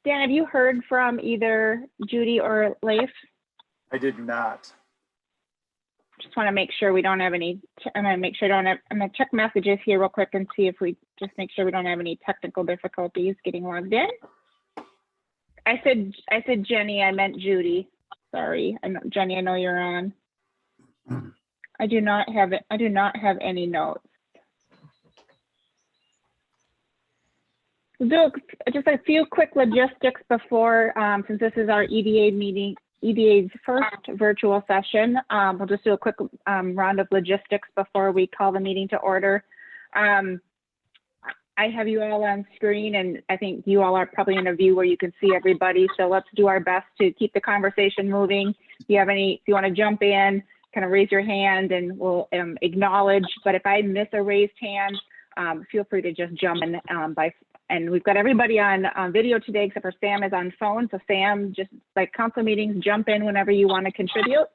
Dan, have you heard from either Judy or Leif? I did not. Just want to make sure we don't have any, I'm going to check messages here real quick and see if we just make sure we don't have any technical difficulties getting logged in. I said Jenny, I meant Judy. Sorry, Jenny, I know you're on. I do not have any notes. We'll do just a few quick logistics before, since this is our EDA meeting, EDA's first virtual session. We'll just do a quick round of logistics before we call the meeting to order. I have you all on screen, and I think you all are probably in a view where you can see everybody. So let's do our best to keep the conversation moving. If you want to jump in, kind of raise your hand and we'll acknowledge. But if I miss a raised hand, feel free to just jump in and we've got everybody on video today except for Sam is on phone. So Sam, just like council meetings, jump in whenever you want to contribute,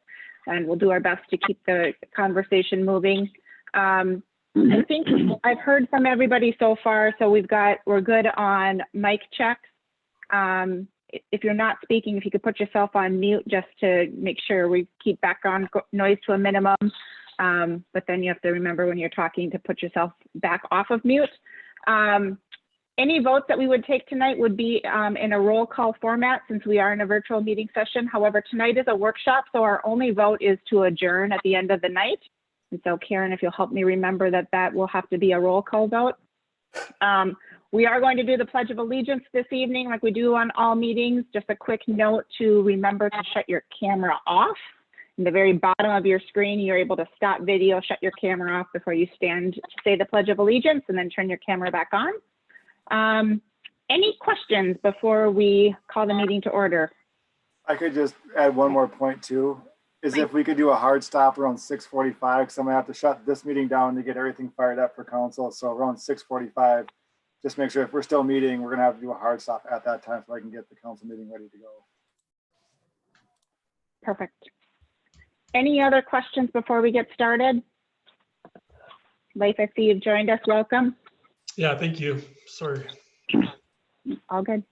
and we'll do our best to keep the conversation moving. I think I've heard from everybody so far, so we're good on mic checks. If you're not speaking, if you could put yourself on mute just to make sure we keep background noise to a minimum. But then you have to remember when you're talking to put yourself back off of mute. Any votes that we would take tonight would be in a roll call format since we are in a virtual meeting session. However, tonight is a workshop, so our only vote is to adjourn at the end of the night. And so Karen, if you'll help me remember that will have to be a roll call vote. We are going to do the Pledge of Allegiance this evening like we do on all meetings. Just a quick note to remember to shut your camera off. In the very bottom of your screen, you're able to stop video, shut your camera off before you stand to say the Pledge of Allegiance, and then turn your camera back on. Any questions before we call the meeting to order? I could just add one more point too, is if we could do a hard stop around 6:45, because I'm gonna have to shut this meeting down to get everything fired up for council. So around 6:45, just make sure if we're still meeting, we're gonna have to do a hard stop at that time so I can get the council meeting ready to go. Perfect. Any other questions before we get started? Leif, I see you've joined us. Welcome. Yeah, thank you. Sorry. All good.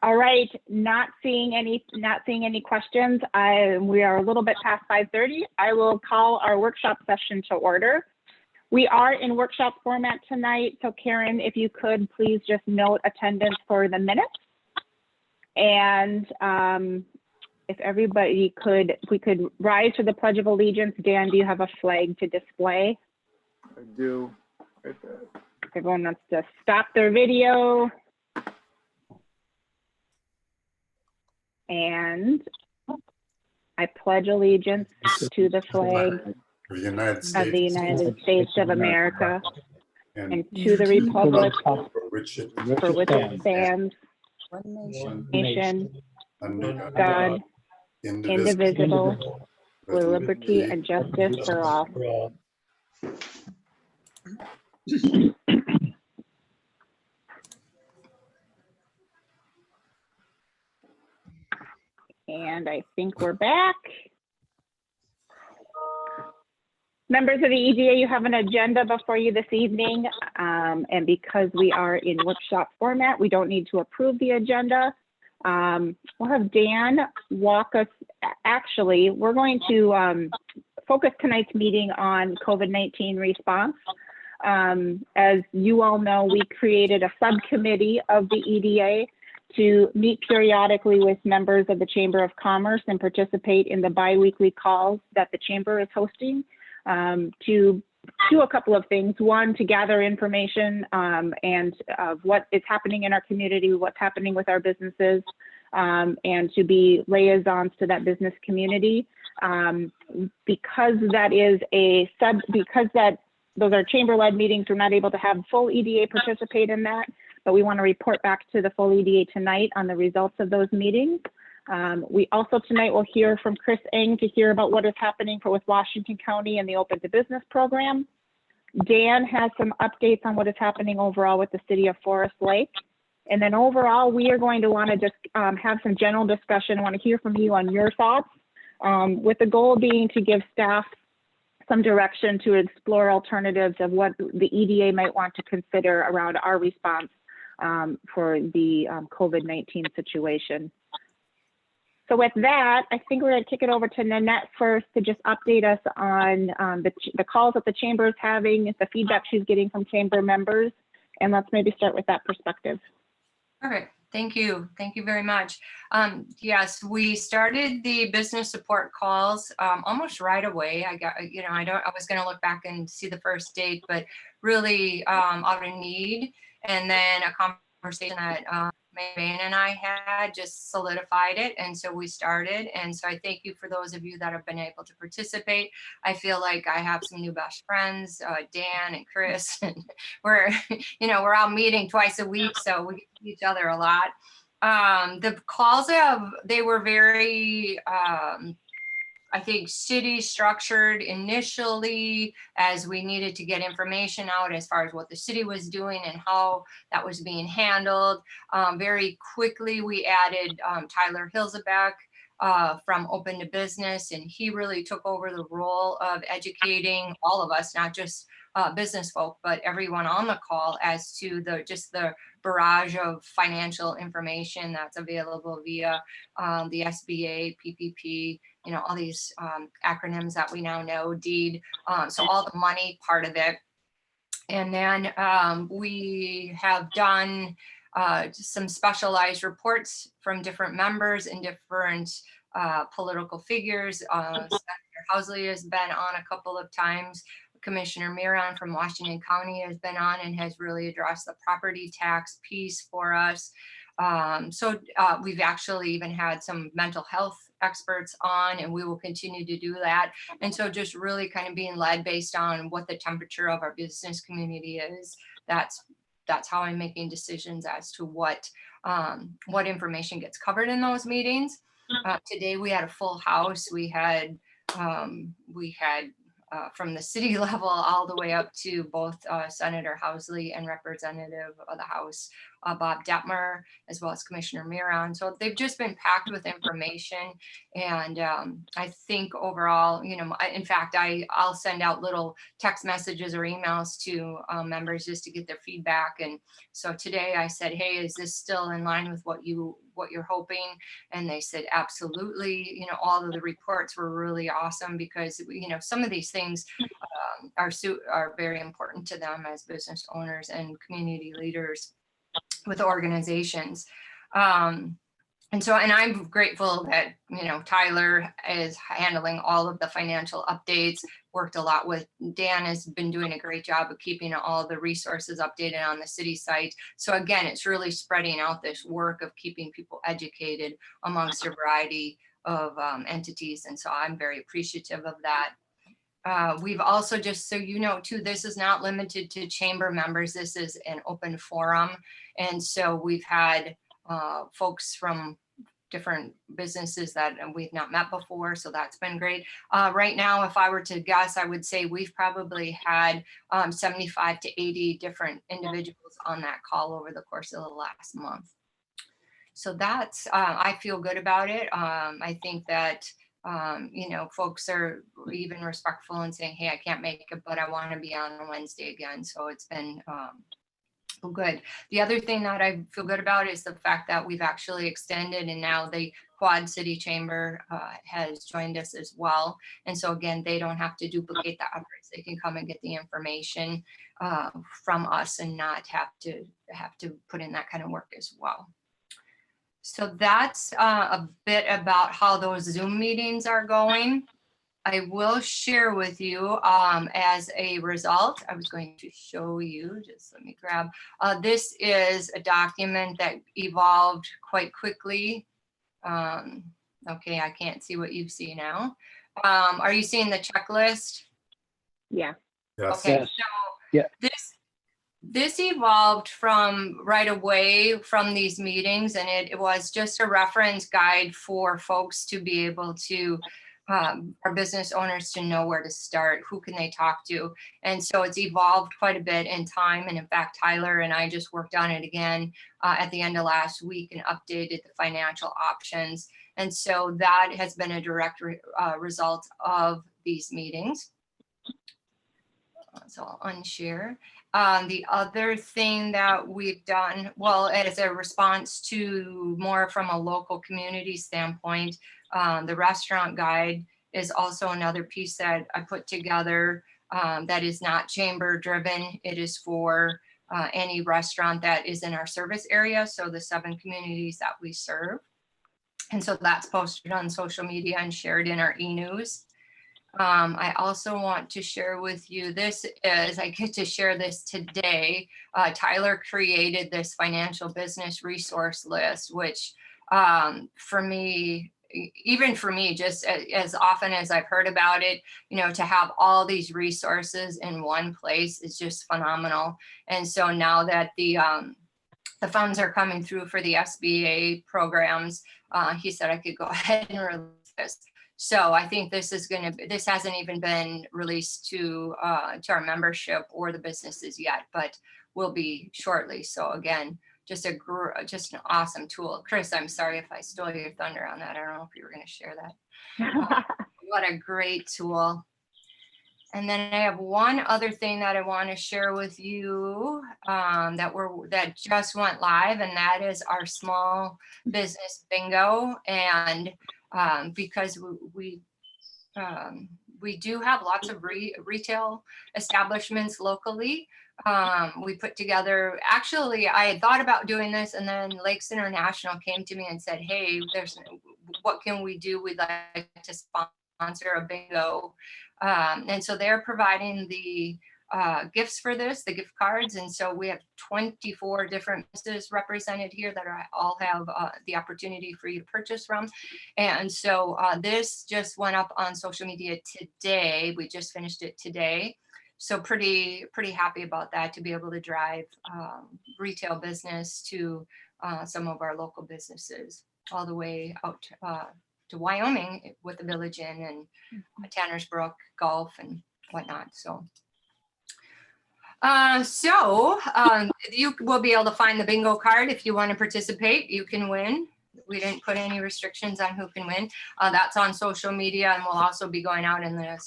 All right, not seeing any questions. We are a little bit past 5:30. I will call our workshop session to order. We are in workshop format tonight, so Karen, if you could please just note attendance for the minutes. And if everybody could, if we could rise to the Pledge of Allegiance. Dan, do you have a flag to display? I do. Right there. Everyone wants to stop their video. And I pledge allegiance to the flag of the United States of America and to the republic for which it stands, one nation, under God, indivisible, with liberty and justice for all. And I think we're back. Members of the EDA, you have an agenda before you this evening. And because we are in workshop format, we don't need to approve the agenda. We'll have Dan walk us. Actually, we're going to focus tonight's meeting on COVID-19 response. As you all know, we created a subcommittee of the EDA to meet periodically with members of the Chamber of Commerce and participate in the bi-weekly calls that the Chamber is hosting to do a couple of things. One, to gather information and what is happening in our community, what's happening with our businesses, and to be liaisons to that business community. Because that is those are chamber-led meetings, we're not able to have full EDA participate in that, but we want to report back to the full EDA tonight on the results of those meetings. We also tonight will hear from Chris Eng to hear about what is happening with Washington County and the Open to Business program. Dan has some updates on what is happening overall with the city of Forest Lake. And then overall, we are going to want to just have some general discussion. I want to hear from you on your thoughts, with the goal being to give staff some direction to explore alternatives of what the EDA might want to consider around our response for the COVID-19 situation. So with that, I think we're going to kick it over to Nanette first to just update us on the calls that the chamber is having, the feedback she's getting from chamber members, and let's maybe start with that perspective. Perfect. Thank you. Thank you very much. Yes, we started the business support calls almost right away. I was going to look back and see the first date, but really out of need. And then a conversation that Maine and I had just solidified it. And so we started. And so I thank you for those of you that have been able to participate. I feel like I have some new best friends, Dan and Chris, and we're out meeting twice a week. So we get to see each other a lot. The calls they were very, I think, city structured initially, as we needed to get information out as far as what the city was doing and how that was being handled. Very quickly, we added Tyler Hilzebeck from Open to Business, and he really took over the role of educating all of us, not just business folk, but everyone on the call as to the barrage of financial information that's available via the SBA, PPP, all these acronyms that we now know, DEED, so all the money part of it. And then we have done some specialized reports from different members and different political figures. Senator Housley has been on a couple of times. Commissioner Miron from Washington County has been on and has really addressed the property tax piece for us. So we've actually even had some mental health experts on, and we will continue to do that. And so just really kind of being led based on what the temperature of our business community is. That's how I'm making decisions as to what information gets covered in those meetings. Today we had a full house. We had from the city level all the way up to both Senator Housley and Representative of the House, Bob Detmer, as well as Commissioner Miron. So they've just been packed with information. And I think overall, in fact, I'll send out little text messages or emails to members just to get their feedback. And so today I said, hey, is this still in line with what you're hoping? And they said, absolutely. All of the reports were really awesome because, some of these things are very important to them as business owners and community leaders with organizations. And I'm grateful that, Tyler is handling all of the financial updates, worked a lot with Dan, has been doing a great job of keeping all the resources updated on the city site. So again, it's really spreading out this work of keeping people educated amongst a variety of entities. And so I'm very appreciative of that. We've also, just so you know too, this is not limited to chamber members. This is an open forum. And so we've had folks from different businesses that we've not met before. So that's been great. Right now, if I were to guess, I would say we've probably had 75 to 80 different individuals on that call over the course of the last month. So that's, I feel good about it. I think that folks are even respectful and saying, hey, I can't make it, but I want to be on Wednesday again. So it's been good. The other thing that I feel good about is the fact that we've actually extended, and now the Quad City Chamber has joined us as well. And so again, they don't have to duplicate the efforts. They can come and get the information from us and not have to put in that kind of work as well. So that's a bit about how those Zoom meetings are going. I will share with you as a result, I was going to show you, just let me grab, this is a document that evolved quite quickly. Okay, I can't see what you see now. Are you seeing the checklist? Yeah. Yes. Okay, Yes. so Yeah. this evolved from right away from these meetings, and it was just a reference guide for folks to be able to, our business owners to know where to start, who can they talk to. And so it's evolved quite a bit in time. And in fact, Tyler and I just worked on it again at the end of last week and updated the financial options. And so that has been a direct result of these meetings. So I'll unshare. The other thing that we've done, well, as a response to more from a local community standpoint, the restaurant guide is also another piece that I put together that is not chamber driven. It is for any restaurant that is in our service area. So the 7 communities that we serve. And so that's posted on social media and shared in our e-news. I also want to share with you, this is, I get to share this today. Tyler created this financial business resource list, which for me, even for me, just as often as I've heard about it, you know, to have all these resources in one place is just phenomenal. And so now that the funds are coming through for the SBA programs, he said I could go ahead and release this. So I think this is going to, this hasn't even been released to our membership or the businesses yet, but will be shortly. So again, just an awesome tool. Chris, I'm sorry if I stole your thunder on that. I don't know if you were going to share that. What a great tool. And then I have one other thing that I want to share with you that just went live, and that is our small business bingo. And because we do have lots of retail establishments locally, we put together, actually, I had thought about doing this, and then Lakes International came to me and said, hey, what can we do? We'd like to sponsor a bingo. And so they're providing the gifts for this, the gift cards. And so we have 24 different businesses represented here that all have the opportunity for you to purchase from. And so this just went up on social media today. We just finished it today. So pretty happy about that, to be able to drive retail business to some of our local businesses all the way out to Wyoming with the Village Inn and Tanner's Brook Golf and whatnot. So you will be able to find the bingo card. If you want to participate, you can win. We didn't put any restrictions on who can win. That's on social media, and we'll also be going out in the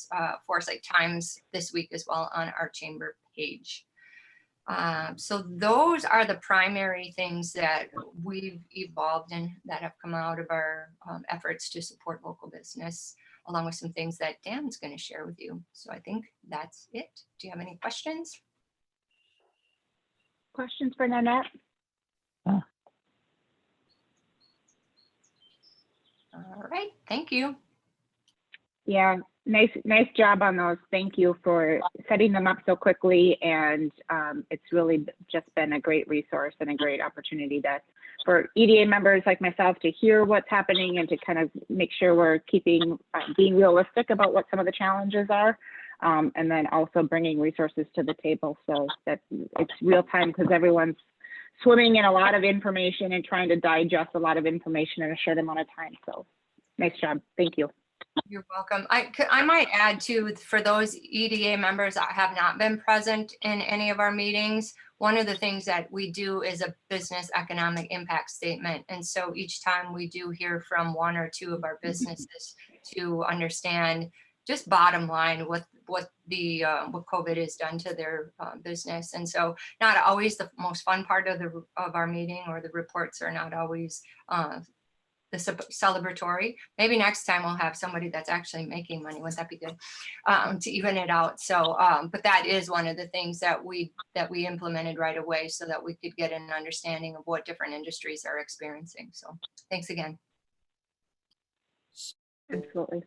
Foresight Times this week as well on our chamber page. So those are the primary things that we've evolved and that have come out of our efforts to support local business, along with some things that Dan's going to share with you. So I think that's it. Do you have any questions? Questions for Nanette? All right, thank you. Yeah, nice job on those. Thank you for setting them up so quickly. And it's really just been a great resource and a great opportunity for EDA members like myself to hear what's happening and to kind of make sure we're being realistic about what some of the challenges are. And then also bringing resources to the table so that it's real time, because everyone's swimming in a lot of information and trying to digest a lot of information in a short amount of time. So nice job. Thank you. You're welcome. I might add too, for those EDA members that have not been present in any of our meetings, one of the things that we do is a business economic impact statement. And so each time we do hear from one or two of our businesses to understand just bottom line what COVID has done to their business. And so not always the most fun part of our meeting, or the reports are not always the celebratory. Maybe next time we'll have somebody that's actually making money. Wouldn't that be good, to even it out? So, but that is one of the things that we implemented right away, so that we could get an understanding of what different industries are experiencing. So thanks again. Absolutely.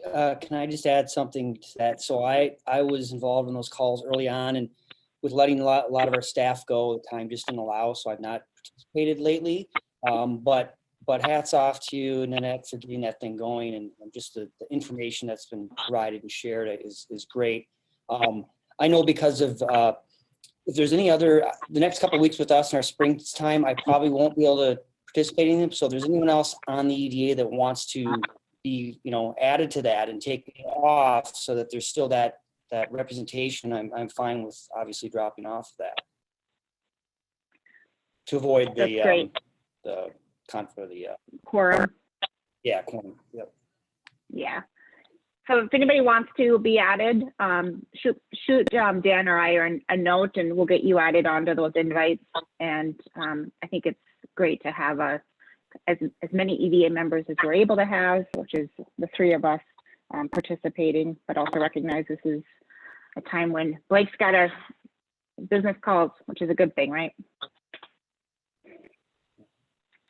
Can I just add something to that? So I was involved in those calls early on, and with letting a lot of our staff go, the time just didn't allow, so I've not participated lately. But hats off to you, Nanette, for getting that thing going, and just the information that's been provided and shared is great. I know because of if there's any other, the next couple of weeks with us in our springtime, I probably won't be able to participate in them. So if there's anyone else on the EDA that wants to be, added to that and take it off, so that there's still that representation, I'm fine with obviously dropping off of that to avoid the Quorum. yeah, quorum. Yep. Yeah. So if anybody wants to be added, shoot Dan or I a note, and we'll get you added onto those invites. And I think it's great to have as many EDA members as we're able to have, which is the three of us participating, but also recognize this is a time when Blake's got a business calls, which is a good thing, right?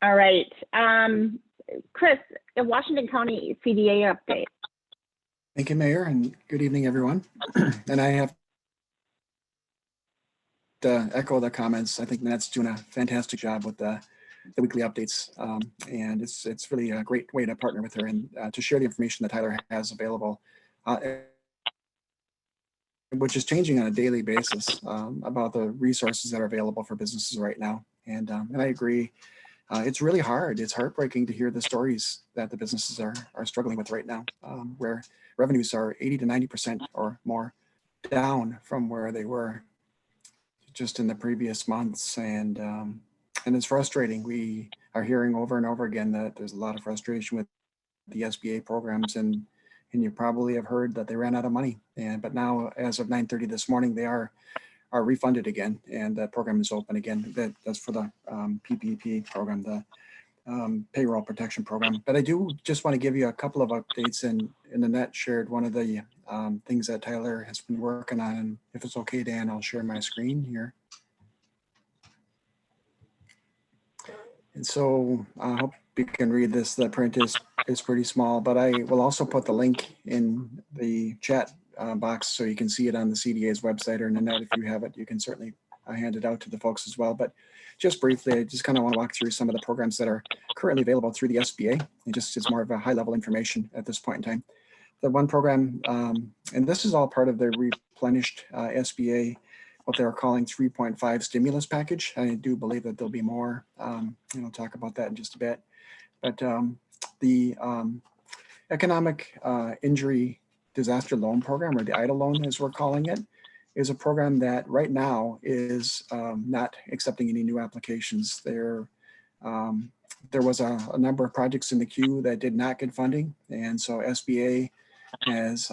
All right, Chris, the Washington County CDA update. Thank you, Mayor, and good evening, everyone. And I have to echo the comments. I think Matt's doing a fantastic job with the weekly updates, and it's really a great way to partner with her and to share the information that Tyler has available, which is changing on a daily basis about the resources that are available for businesses right now. And I agree. It's really hard. It's heartbreaking to hear the stories that the businesses are struggling with right now, where revenues are 80 to 90% or more down from where they were just in the previous months. And it's frustrating. We are hearing over and over again that there's a lot of frustration with the SBA programs, and you probably have heard that they ran out of money. But now, as of 9:30 this morning, they are refunded again, and that program is open again. That's for the PPP program, the payroll protection program. But I do just want to give you a couple of updates, and Annette shared one of the things that Tyler has been working on. And if it's okay, Dan, I'll share my screen here. And so I hope you can read this. The print is pretty small, but I will also put the link in the chat box so you can see it on the CDA's website, or Nanette, if you have it, you can certainly hand it out to the folks as well. But just briefly, I just kind of want to walk through some of the programs that are currently available through the SBA. And just it's more of a high level information at this point in time. The one program, and this is all part of the replenished SBA, what they're calling 3.5 stimulus package. I do believe that there'll be more, talk about that in just a bit. But the economic injury disaster loan program, or the EIDL loan as we're calling it, is a program that right now is not accepting any new applications. There was a number of projects in the queue that did not get funding. And so SBA has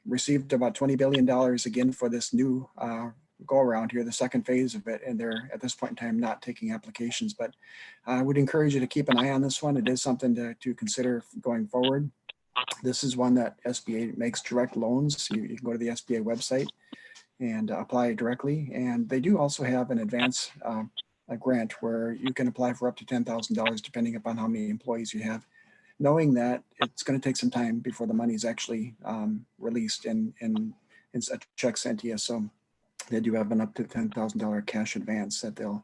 received about $20 billion again for this new go around here, the second phase of it. And they're at this point in time not taking applications, but I would encourage you to keep an eye on this one. It is something to consider going forward. This is one that SBA makes direct loans. You can go to the SBA website and apply directly. And they do also have an advance a grant where you can apply for up to $10,000 depending upon how many employees you have, knowing that it's going to take some time before the money is actually released and it's a check sent to you. So they do have an up to $10,000 cash advance that they'll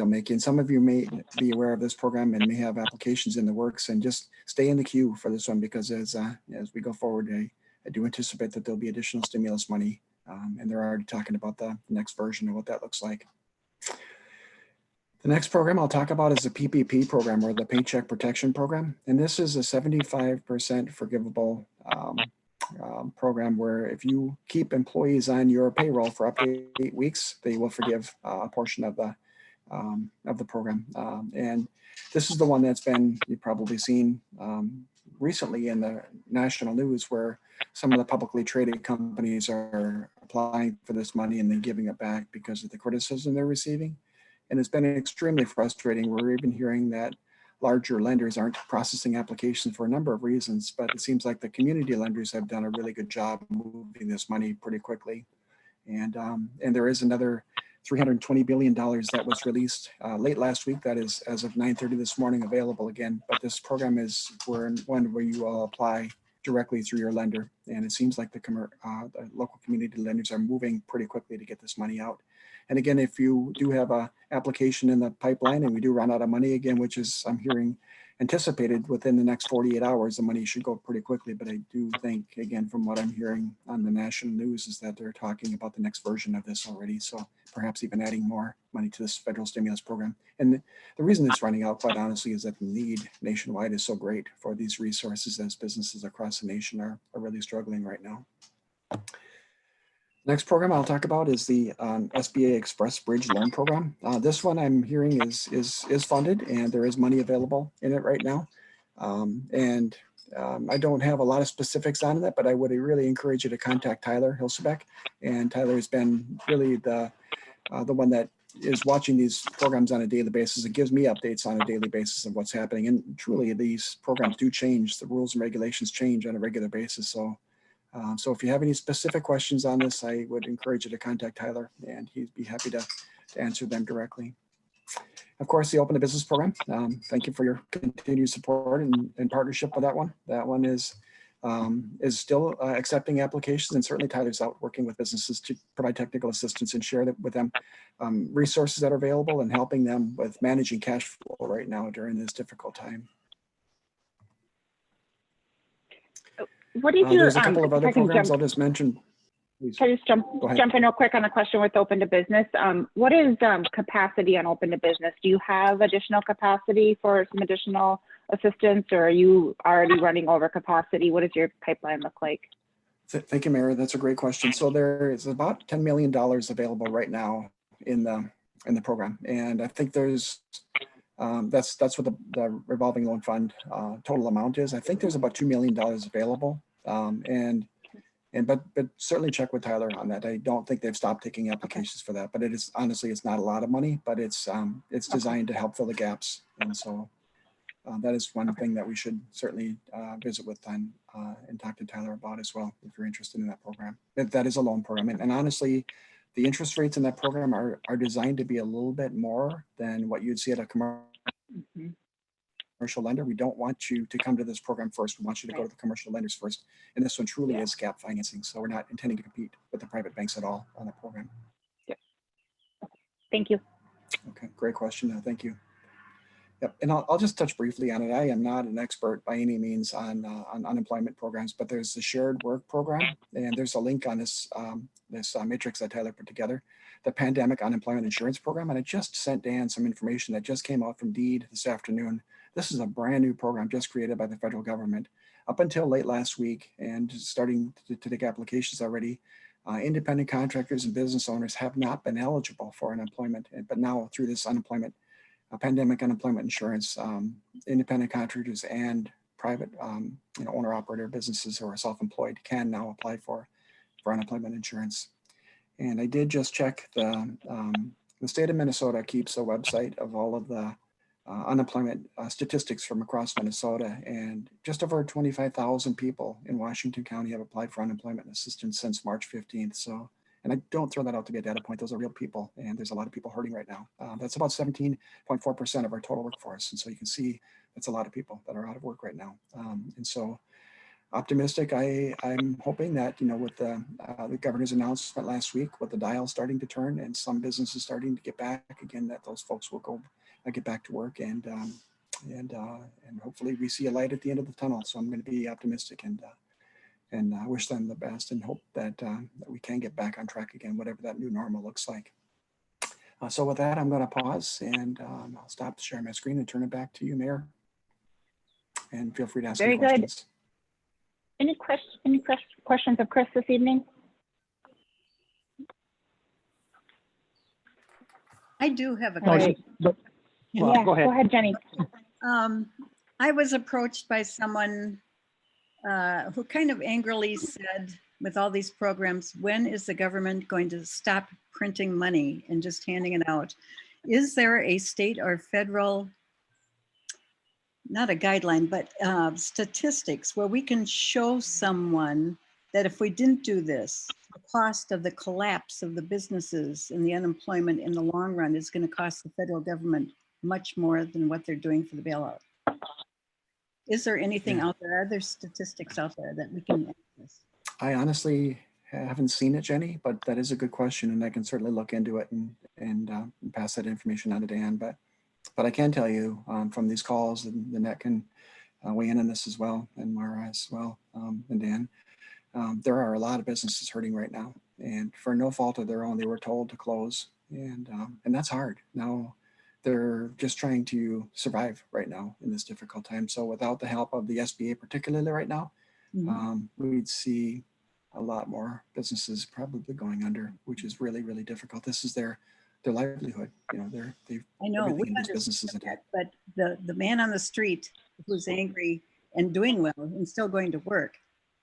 make. And some of you may be aware of this program and may have applications in the works, and just stay in the queue for this one, because as we go forward, I do anticipate that there'll be additional stimulus money, and they're already talking about the next version of what that looks like. The next program I'll talk about is the PPP program, or the Paycheck Protection Program. And this is a 75% forgivable program where if you keep employees on your payroll for up to 8 weeks, they will forgive a portion of the program. And this is the one that's been, you've probably seen recently in the national news, where some of the publicly traded companies are applying for this money and then giving it back because of the criticism they're receiving. And it's been extremely frustrating. We're even hearing that larger lenders aren't processing applications for a number of reasons, but it seems like the community lenders have done a really good job moving this money pretty quickly. And there is another $320 billion that was released late last week. That is, as of 9:30 this morning, available again. But this program is one where you all apply directly through your lender. And it seems like the local community lenders are moving pretty quickly to get this money out. And again, if you do have a application in the pipeline and we do run out of money again, which is, I'm hearing, anticipated within the next 48 hours, the money should go pretty quickly. But I do think, again, from what I'm hearing on the national news, is that they're talking about the next version of this already. So perhaps even adding more money to this federal stimulus program. And the reason it's running out, quite honestly, is that the need nationwide is so great for these resources, as businesses across the nation are really struggling right now. Next program I'll talk about is the SBA Express Bridge Loan Program. This one I'm hearing is funded, and there is money available in it right now. And I don't have a lot of specifics on that, but I would really encourage you to contact Tyler Hilsebeck. And Tyler has been really the one that is watching these programs on a daily basis. It gives me updates on a daily basis of what's happening. And truly, these programs do change. The rules and regulations change on a regular basis. So, so if you have any specific questions on this, I would encourage you to contact Tyler, and he'd be happy to answer them directly. Of course, the Open to Business program. Thank you for your continued support and partnership with that one. That one is still accepting applications, and certainly Tyler's out working with businesses to provide technical assistance and share with them resources that are available and helping them with managing cash flow right now during this difficult time. What did you? There's a couple of if other I can programs jump- I'll just mention. Please. Can I just Go ahead. jump in real quick on a question with Open to Business? What is capacity on Open to Business? Do you have additional capacity for some additional assistance, or are you already running over capacity? What does your pipeline look like? Thank you, Mary. That's a great question. So there is about $10 million available right now in the program, and I think there's that's what the revolving loan fund total amount is. I think there's about $2 million available, but certainly check with Tyler on that. I don't think they've stopped taking applications for that, but it is honestly, it's not a lot of money, but it's designed to help fill the gaps. And so that is one thing that we should certainly visit with and talk to Tyler about as well, if you're interested in that program. That is a loan program. And honestly, the interest rates in that program are designed to be a little bit more than what you'd see at a commercial lender. We don't want you to come to this program first. We want you to go to the commercial lenders first. And this one truly is gap financing. So we're not intending to compete with the private banks at all on that program. Thank you. Okay, great question. Thank you. Yep, and I'll just touch briefly on it. I am not an expert by any means on unemployment programs, but there's the shared work program, and there's a link on this matrix that Tyler put together, the Pandemic Unemployment Insurance Program, and I just sent Dan some information that just came out from DEED this afternoon. This is a brand new program just created by the federal government up until late last week, and starting to take applications already. Independent contractors and business owners have not been eligible for unemployment, but now through this pandemic unemployment insurance, independent contractors and private owner-operator businesses who are self-employed can now apply for unemployment insurance. And I did just check the state of Minnesota keeps a website of all of the unemployment statistics from across Minnesota, and just over 25,000 people in Washington County have applied for unemployment assistance since March 15th. So, and I don't throw that out to be a data point. Those are real people, and there's a lot of people hurting right now. That's about 17.4% of our total workforce. And so you can see that's a lot of people that are out of work right now. And so optimistic, I'm hoping that, with the governor's announcement last week, with the dial starting to turn and some businesses starting to get back again, that those folks will get back to work, and hopefully we see a light at the end of the tunnel. So I'm going to be optimistic and wish them the best, and hope that we can get back on track again, whatever that new normal looks like. So with that, I'm going to pause, and I'll stop sharing my screen and turn it back to you, Mayor. And feel free to ask Very any questions. Any questions of Chris this evening? I do have a All question. right. Yeah, go ahead, Jenny. I was approached by someone who kind of angrily said, with all these programs, when is the government going to stop printing money and just handing it out? Is there a state or federal, not a guideline, but statistics where we can show someone that if we didn't do this, the cost of the collapse of the businesses and the unemployment in the long run is going to cost the federal government much more than what they're doing for the bailout? Is there anything out there? Are there statistics out there that we can access? I honestly haven't seen it, Jenny, but that is a good question, and I can certainly look into it and pass that information on to Dan. But I can tell you from these calls, and the net can weigh in on this as well, and Mara as well, and Dan. There are a lot of businesses hurting right now, and for no fault of their own, they were told to close, and that's hard. Now they're just trying to survive right now in this difficult time. So without the help of the SBA, particularly right now, we'd see a lot more businesses probably going under, which is really, really difficult. This is their livelihood. They've I know we in these businesses understand that, but the man on the street who's angry and doing well and still going to work.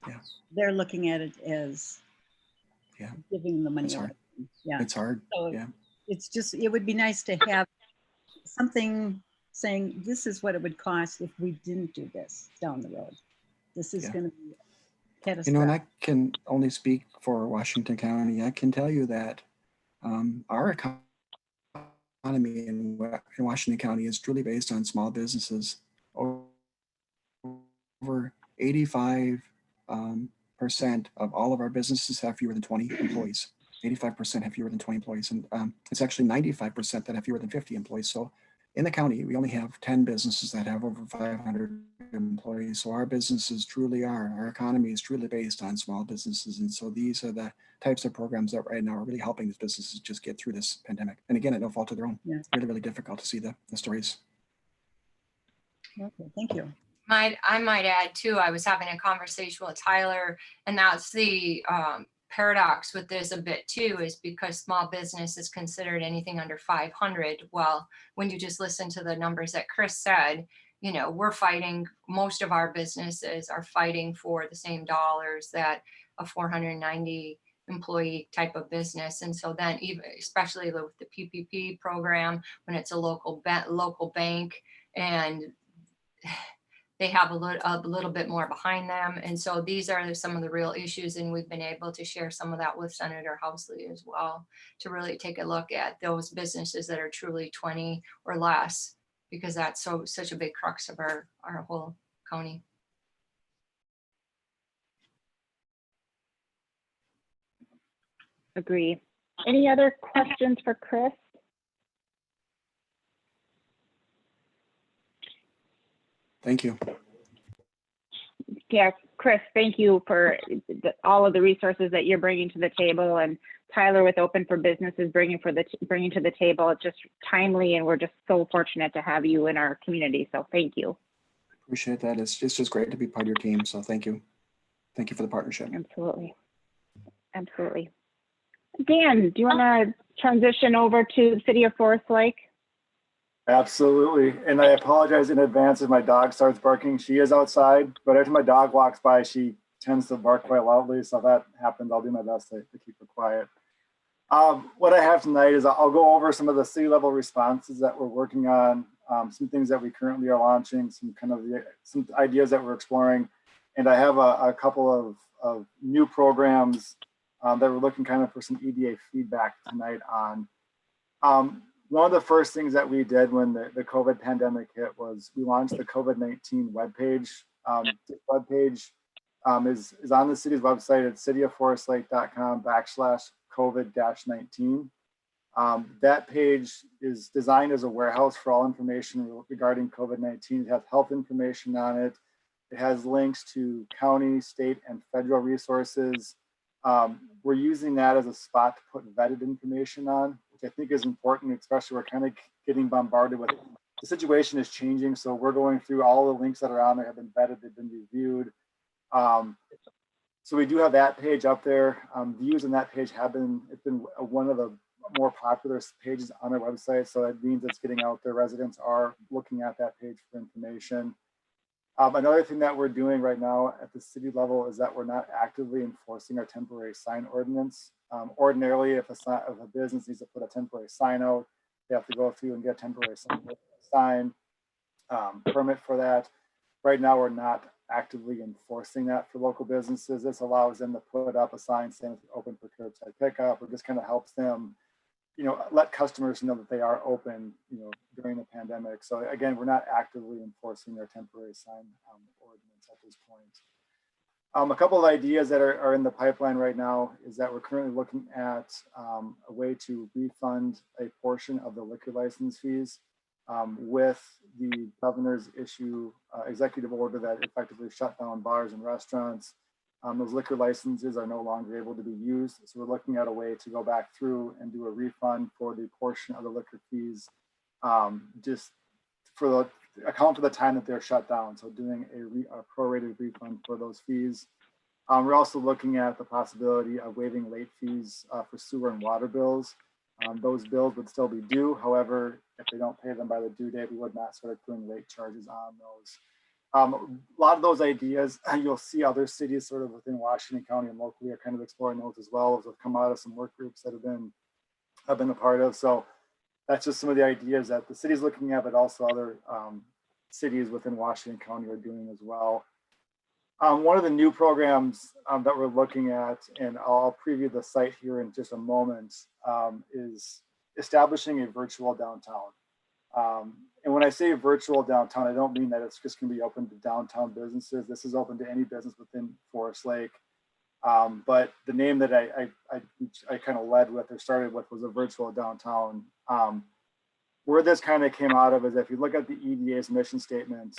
Yeah. They're looking at it as Yeah. giving the money It's away. hard. Yeah. It's hard. So Yeah. it's just, it would be nice to have something saying, this is what it would cost if we didn't do this down the road. This is Yeah. going to be You know, and catastrophic. I can only speak for Washington County. I can tell you that our economy in Washington County is truly based on small businesses. Over 85% of all of our businesses have fewer than 20 employees. 85% have fewer than 20 employees. And it's actually 95% that have fewer than 50 employees. So in the county, we only have 10 businesses that have over 500 employees. So our businesses truly are, our economy is truly based on small businesses. And so these are the types of programs that right now are really helping these businesses just get through this pandemic. And again, at no fault of their own. Yeah. It's really, really difficult to see the stories. Okay, thank you. I might add too, I was having a conversation with Tyler, and that's the paradox with this a bit too, is because small business is considered anything under 500. Well, when you just listen to the numbers that Chris said, you know, we're fighting, most of our businesses are fighting for the same dollars that a 490 employee type of business. And so then even, especially with the PPP program, when it's a local bank and they have a little bit more behind them. And so these are some of the real issues. And we've been able to share some of that with Senator Housley as well, to really take a look at those businesses that are truly 20 or less, because that's such a big crux of our whole county. Agree. Any other questions for Chris? Thank you. Yeah, Chris, thank you for all of the resources that you're bringing to the table, and Tyler with Open for Businesses bringing to the table. It's just timely, and we're just so fortunate to have you in our community. So thank you. Appreciate that. It's just great to be part of your team. So thank you. Thank you for the partnership. Absolutely. Absolutely. Dan, do you want to transition over to the City of Forest Lake? Absolutely. And I apologize in advance if my dog starts barking. She is outside, but every time my dog walks by, she tends to bark quite loudly. So if that happens, I'll do my best to keep her quiet. What I have tonight is I'll go over some of the city level responses that we're working on, some things that we currently are launching, some ideas that we're exploring. And I have a couple of new programs that we're looking kind of for some EDA feedback tonight on. One of the first things that we did when the COVID pandemic hit was we launched the COVID-19 webpage. This webpage is on the city's website at cityofforestlake.com/COVID-19. That page is designed as a warehouse for all information regarding COVID-19. It has health information on it. It has links to county, state, and federal resources. We're using that as a spot to put vetted information on, which I think is important, especially we're kind of getting bombarded with it. The situation is changing, so we're going through all the links that are on there have been vetted, they've been reviewed. So we do have that page up there. Views on that page it's been one of the more popular pages on our website, so that means it's getting out there. Residents are looking at that page for information. Another thing that we're doing right now at the city level is that we're not actively enforcing our temporary sign ordinance. Ordinarily, if a business needs to put a temporary sign out, they have to go through and get a temporary sign permit for that. Right now, we're not actively enforcing that for local businesses. This allows them to put up a sign saying it's open for curbside pickup, or just kind of helps them, let customers know that they are open, during the pandemic. So again, we're not actively enforcing their temporary sign ordinance at this point. A couple of ideas that are in the pipeline right now is that we're currently looking at a way to refund a portion of the liquor license fees with the governor's executive order that effectively shut down bars and restaurants. Those liquor licenses are no longer able to be used. So we're looking at a way to go back through and do a refund for the portion of the liquor fees, just for the account for the time that they're shut down. So doing a prorated refund for those fees. We're also looking at the possibility of waiving late fees for sewer and water bills. Those bills would still be due. However, if they don't pay them by the due date, we would not start accruing late charges on those. A lot of those ideas, you'll see other cities sort of within Washington County and locally are kind of exploring those as well, as have come out of some work groups that I've been a part of. So that's just some of the ideas that the city's looking at, but also other cities within Washington County are doing as well. One of the new programs that we're looking at, and I'll preview the site here in just a moment, is establishing a virtual downtown. And when I say virtual downtown, I don't mean that it's just going to be open to downtown businesses. This is open to any business within Forest Lake. But the name that I kind of led with or started with was a virtual downtown. Where this kind of came out of is if you look at the EDA's mission statements,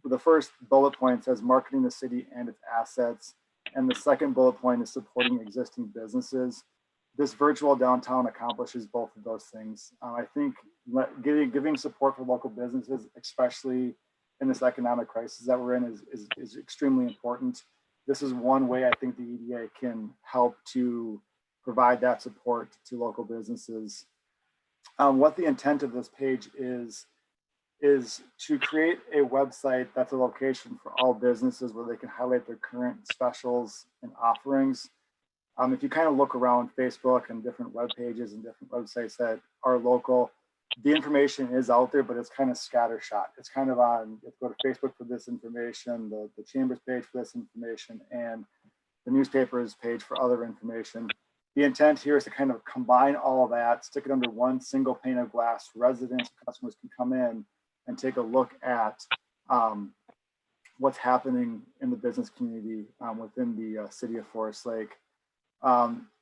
the first bullet point says marketing the city and its assets. And the second bullet point is supporting existing businesses. This virtual downtown accomplishes both of those things. I think giving support for local businesses, especially in this economic crisis that we're in, is extremely important. This is one way I think the EDA can help to provide that support to local businesses. What the intent of this page is to create a website that's a location for all businesses where they can highlight their current specials and offerings. If you kind of look around Facebook and different web pages and different websites that are local, the information is out there, but it's kind of scattershot. It's kind of on, you have to go to Facebook for this information, the Chamber's page for this information, and the newspaper's page for other information. The intent here is to kind of combine all of that, stick it under one single pane of glass. Residents, customers can come in and take a look at what's happening in the business community within the city of Forest Lake.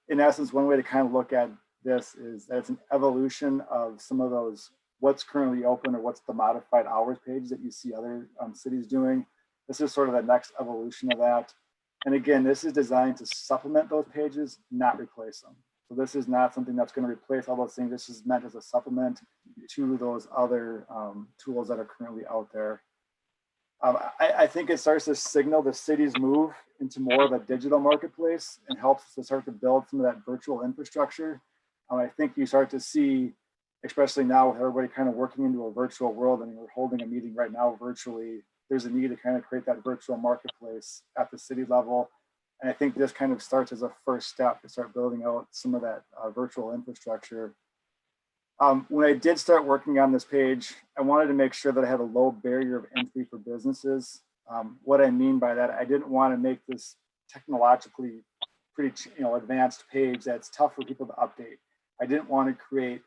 In essence, one way to kind of look at this is that it's an evolution of some of those what's currently open or what's the modified hours page that you see other cities doing. This is sort of the next evolution of that. And again, this is designed to supplement those pages, not replace them. So this is not something that's going to replace all those things. This is meant as a supplement to those other tools that are currently out there. I think it starts to signal the city's move into more of a digital marketplace and helps us to start to build some of that virtual infrastructure. I think you start to see, especially now with everybody kind of working into a virtual world, and we're holding a meeting right now virtually, there's a need to kind of create that virtual marketplace at the city level. And I think this kind of starts as a first step to start building out some of that virtual infrastructure. When I did start working on this page, I wanted to make sure that I had a low barrier of entry for businesses. What I mean by that, I didn't want to make this technologically pretty advanced page that's tough for people to update. I didn't want to create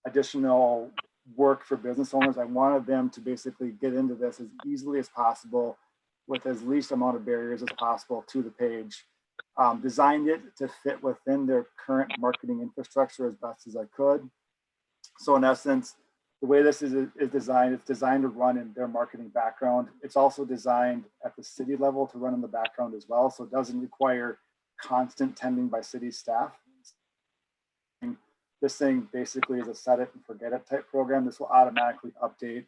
additional work for business owners. I wanted them to basically get into this as easily as possible with as least amount of barriers as possible to the page. Designed it to fit within their current marketing infrastructure as best as I could. So in essence, the way this is designed, it's designed to run in their marketing background. It's also designed at the city level to run in the background as well. So it doesn't require constant tending by city staff. This thing basically is a set it and forget it type program. This will automatically update.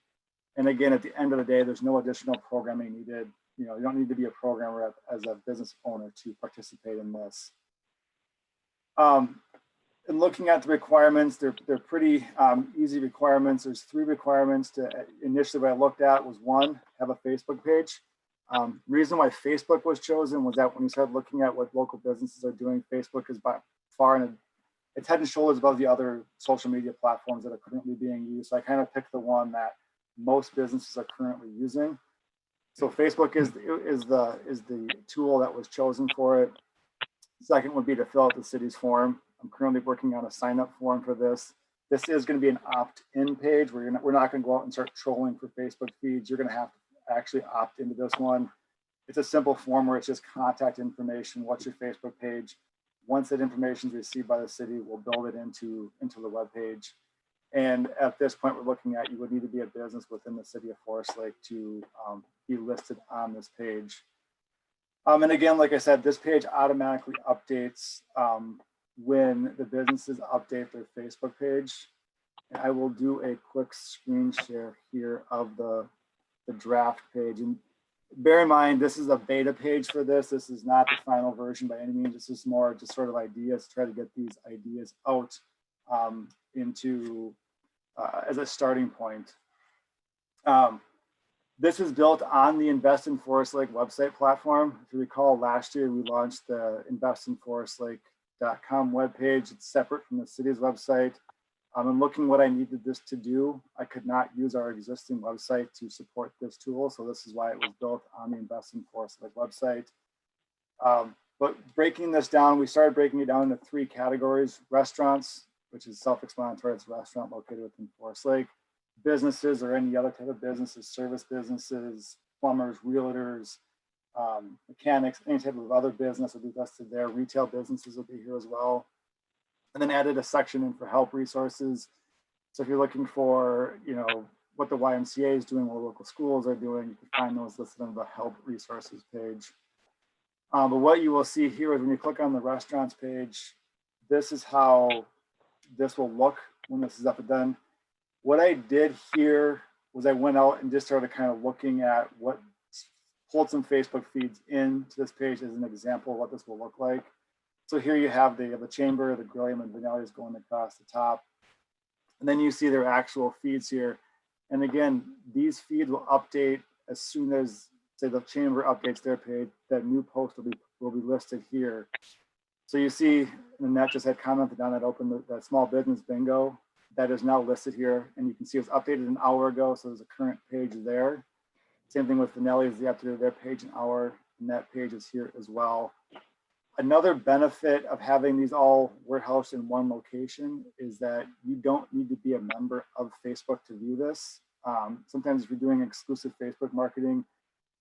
And again, at the end of the day, there's no additional programming needed. You don't need to be a programmer as a business owner to participate in this. And looking at the requirements, they're pretty easy requirements. There's 3 requirements to initially what I looked at was 1, have a Facebook page. Reason why Facebook was chosen was that when you start looking at what local businesses are doing, Facebook is by far and it's head and shoulders above the other social media platforms that are currently being used. So I kind of picked the one that most businesses are currently using. So Facebook is the tool that was chosen for it. Second would be to fill out the city's form. I'm currently working on a sign-up form for this. This is going to be an opt-in page where we're not going to go out and start trolling for Facebook feeds. You're going to have to actually opt into this one. It's a simple form where it's just contact information. What's your Facebook page? Once that information is received by the city, we'll build it into the web page. And at this point, we're looking at you would need to be a business within the city of Forest Lake to be listed on this page. And again, like I said, this page automatically updates when the businesses update their Facebook page. And I will do a quick screen share here of the draft page. And bear in mind, this is a beta page for this. This is not the final version by any means. This is more just sort of ideas, try to get these ideas out into as a starting point. This is built on the Invest in Forest Lake website platform. If you recall, last year we launched the investinforestlake.com webpage. It's separate from the city's website. And looking what I needed this to do, I could not use our existing website to support this tool. So this is why it was built on the Invest in Forest Lake website. But breaking this down, we started breaking it down into 3 categories: restaurants, which is self-explanatory, it's a restaurant located within Forest Lake; businesses or any other type of businesses, service businesses, plumbers, realtors, mechanics, any type of other business will be listed there. Retail businesses will be here as well. And then added a section in for help resources. So if you're looking for, you know, what the YMCA is doing, what local schools are doing, you can find those listed on the help resources page. But what you will see here is when you click on the restaurants page, this is how this will look when this is up and done. What I did here was I went out and just started kind of looking at what, pulled some Facebook feeds into this page as an example of what this will look like. So here you have the chamber, the Grillium and Vanelli's going across the top. And then you see their actual feeds here. And again, these feeds will update as soon as, say, the chamber updates their page, that new post will be listed here. So you see, Annette just had commented on that, open that small business bingo that is now listed here. And you can see it was updated an hour ago. So there's a current page there. Same thing with Vanelli's, they updated their page an hour, and that page is here as well. Another benefit of having these all warehoused in one location is that you don't need to be a member of Facebook to view this. Sometimes if you're doing exclusive Facebook marketing,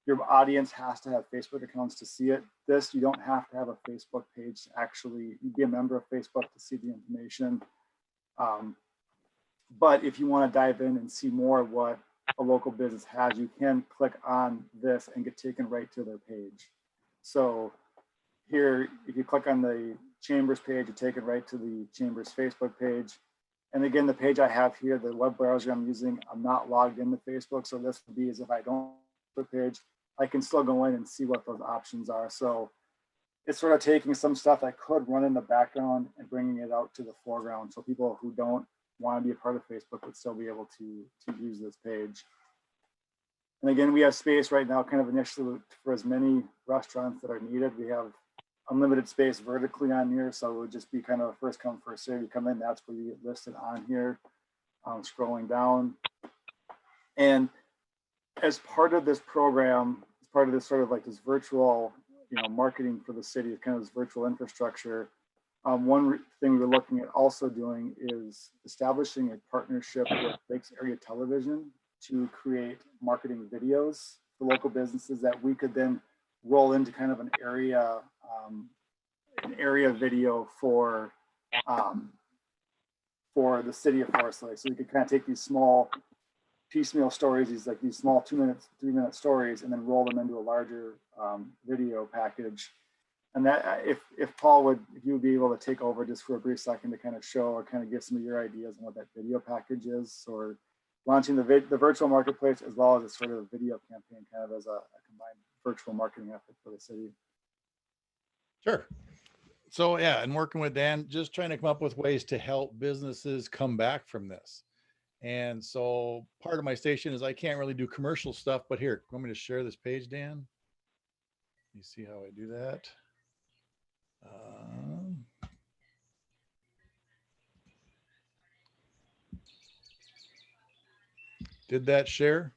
your audience has to have Facebook accounts to see it. This, you don't have to have a Facebook page to actually be a member of Facebook to see the information. But if you want to dive in and see more of what a local business has, you can click on this and get taken right to their page. So here, if you click on the Chambers page, you're taken right to the Chambers Facebook page. And again, the page I have here, the web browser I'm using, I'm not logged into Facebook. So this would be as if I don't have a page, I can still go in and see what those options are. So it's sort of taking some stuff that could run in the background and bringing it out to the foreground. So people who don't want to be a part of Facebook would still be able to use this page. And again, we have space right now kind of initially for as many restaurants that are needed. We have unlimited space vertically on here. So it would just be kind of a first come, first serve. You come in, that's where you get listed on here. Scrolling down. And as part of this program, as part of this sort of like this virtual, you know, marketing for the city, kind of this virtual infrastructure, one thing we're looking at also doing is establishing a partnership with Lakes Area Television to create marketing videos for local businesses that we could then roll into kind of an area video for the city of Forest Lake. So we could kind of take these small piecemeal stories, these small 2-minute, 3-minute stories, and then roll them into a larger video package. And that, if Paul would, if you would be able to take over just for a brief second to kind of show or kind of give some of your ideas on what that video package is, or launching the virtual marketplace as well as a sort of video campaign, kind of as a combined virtual marketing effort for the city. Sure. So yeah, and working with Dan, just trying to come up with ways to help businesses come back from this. And so part of my station is I can't really do commercial stuff, but here, want me to share this page, Dan? You see how I do that? Did that share?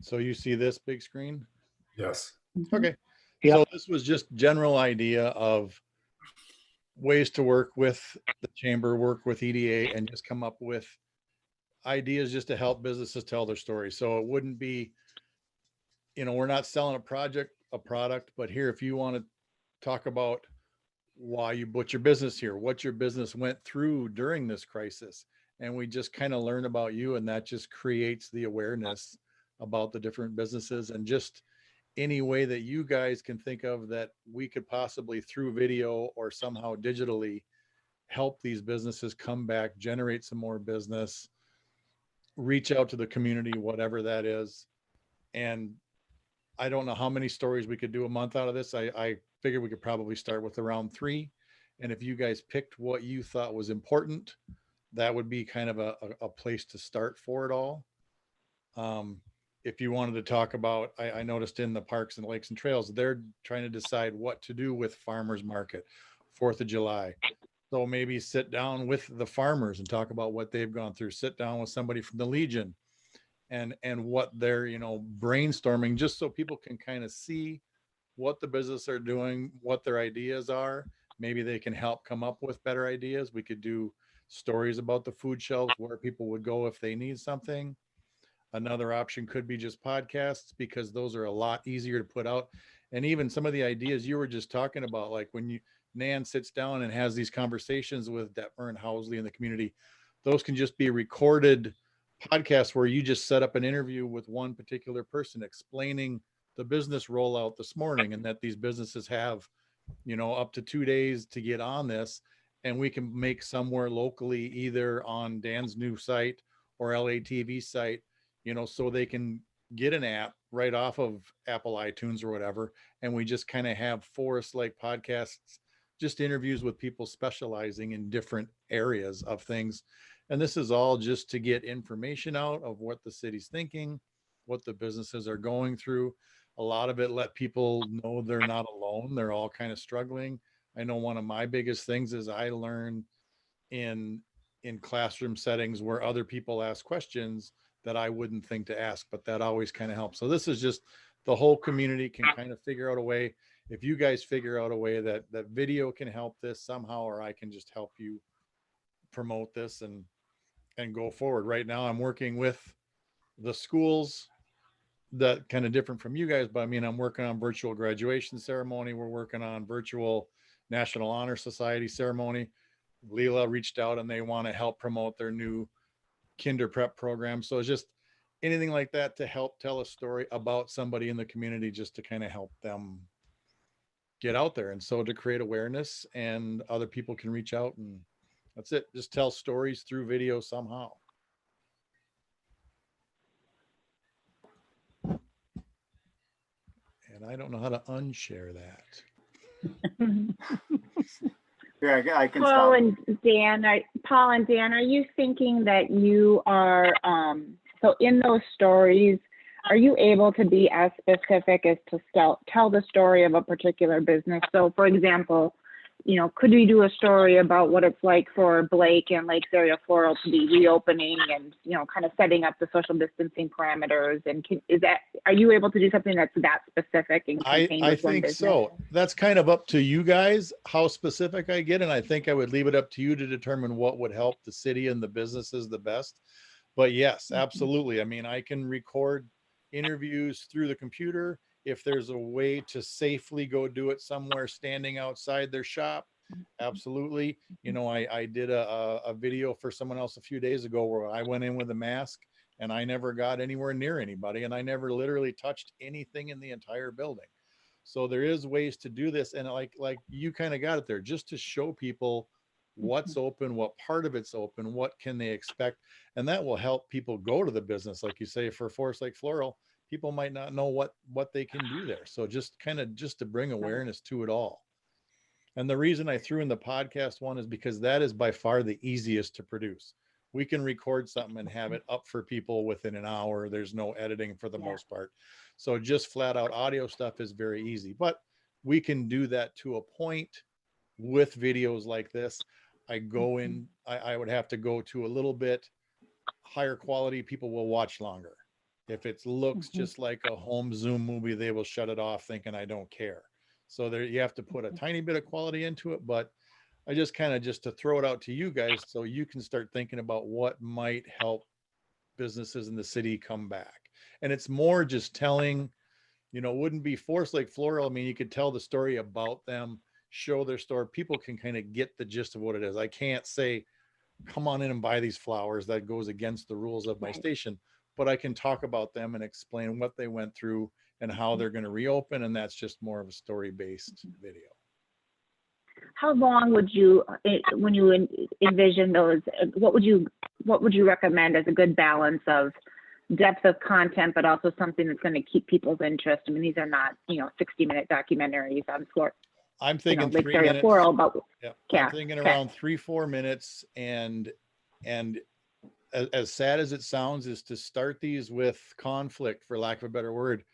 So you see this big screen? Yes. Okay. Yep. So this was just general idea of ways to work with the chamber, work with EDA, and just come up with ideas just to help businesses tell their story. So it wouldn't be, you know, we're not selling a product, but here, if you want to talk about why you put your business here, what your business went through during this crisis, and we just kind of learn about you, and that just creates the awareness about the different businesses, and just any way that you guys can think of that we could possibly through video or somehow digitally help these businesses come back, generate some more business, reach out to the community, whatever that is. And I don't know how many stories we could do a month out of this. I figured we could probably start with around 3. And if you guys picked what you thought was important, that would be kind of a place to start for it all. If you wanted to talk about, I noticed in the parks and lakes and trails, they're trying to decide what to do with farmers market, 4th of July. So maybe sit down with the farmers and talk about what they've gone through. Sit down with somebody from the Legion and what they're, brainstorming, just so people can kind of see what the business are doing, what their ideas are. Maybe they can help come up with better ideas. We could do stories about the food shelves, where people would go if they need something. Another option could be just podcasts, because those are a lot easier to put out. And even some of the ideas you were just talking about, like when Nan sits down and has these conversations with Detmer and Housley in the community, those can just be recorded podcasts where you just set up an interview with one particular person explaining the business rollout this morning, and that these businesses have, up to 2 days to get on this. And we can make somewhere locally, either on Dan's new site or LATV site, so they can get an app right off of Apple iTunes or whatever. And we just kind of have forest-like podcasts, just interviews with people specializing in different areas of things. And this is all just to get information out of what the city's thinking, what the businesses are going through. A lot of it let people know they're not alone. They're all kind of struggling. I know one of my biggest things is I learn in classroom settings where other people ask questions that I wouldn't think to ask, but that always kind of helps. So this is just, the whole community can kind of figure out a way. If you guys figure out a way that video can help this somehow, or I can just help you promote this and go forward. Right now I'm working with the schools, that kind of different from you guys, but I mean, I'm working on virtual graduation ceremony. We're working on virtual National Honor Society ceremony. Leela reached out and they want to help promote their new kinder prep program. So it's just anything like that to help tell a story about somebody in the community, just to kind of help them get out there. And so to create awareness, and other people can reach out, and that's it. Just tell stories through video somehow. And I don't know how to unshare that. Yeah, I can Paul stop. and Dan, are you thinking that you are, so in those stories, are you able to be as specific as to tell the story of a particular business? So for example, could we do a story about what it's like for Blake and Lakes Area Floral to be reopening, and, kind of setting up the social distancing parameters? And are you able to do something that's that specific and contained I with one think business? so. That's kind of up to you guys, how specific I get. And I think I would leave it up to you to determine what would help the city and the businesses the best. But yes, absolutely. I mean, I can record interviews through the computer. If there's a way to safely go do it somewhere standing outside their shop, absolutely. I did a video for someone else a few days ago where I went in with a mask, and I never got anywhere near anybody, and I never literally touched anything in the entire building. So there is ways to do this. And like you kind of got it there, just to show people what's open, what part of it's open, what can they expect. And that will help people go to the business. Like you say, for Forest Lake Floral, people might not know what they can do there. So just to bring awareness to it all. And the reason I threw in the podcast one is because that is by far the easiest to produce. We can record something and have it up for people within an hour. There's no editing for the most part. So just flat out audio stuff is very easy, but we can do that to a point with videos like this. I would have to go to a little bit higher quality. People will watch longer. If it looks just like a home Zoom movie, they will shut it off thinking I don't care. So there, you have to put a tiny bit of quality into it, but I just to throw it out to you guys so you can start thinking about what might help businesses in the city come back. And it's more just telling, wouldn't be Forest Lake Floral. I mean, you could tell the story about them, show their store. People can kind of get the gist of what it is. I can't say, come on in and buy these flowers. That goes against the rules of my station, but I can talk about them and explain what they went through and how they're going to reopen. And that's just more of a story-based video. How long would you, when you envision those, what would you recommend as a good balance of depth of content, but also something that's going to keep people's interest? I mean, these are not, 60-minute documentaries on sport. I'm thinking Lakes 3 Area minutes. Floral, but I'm thinking around 3-4 minutes, and as sad as it sounds, is to start these with conflict, for lack of a better word.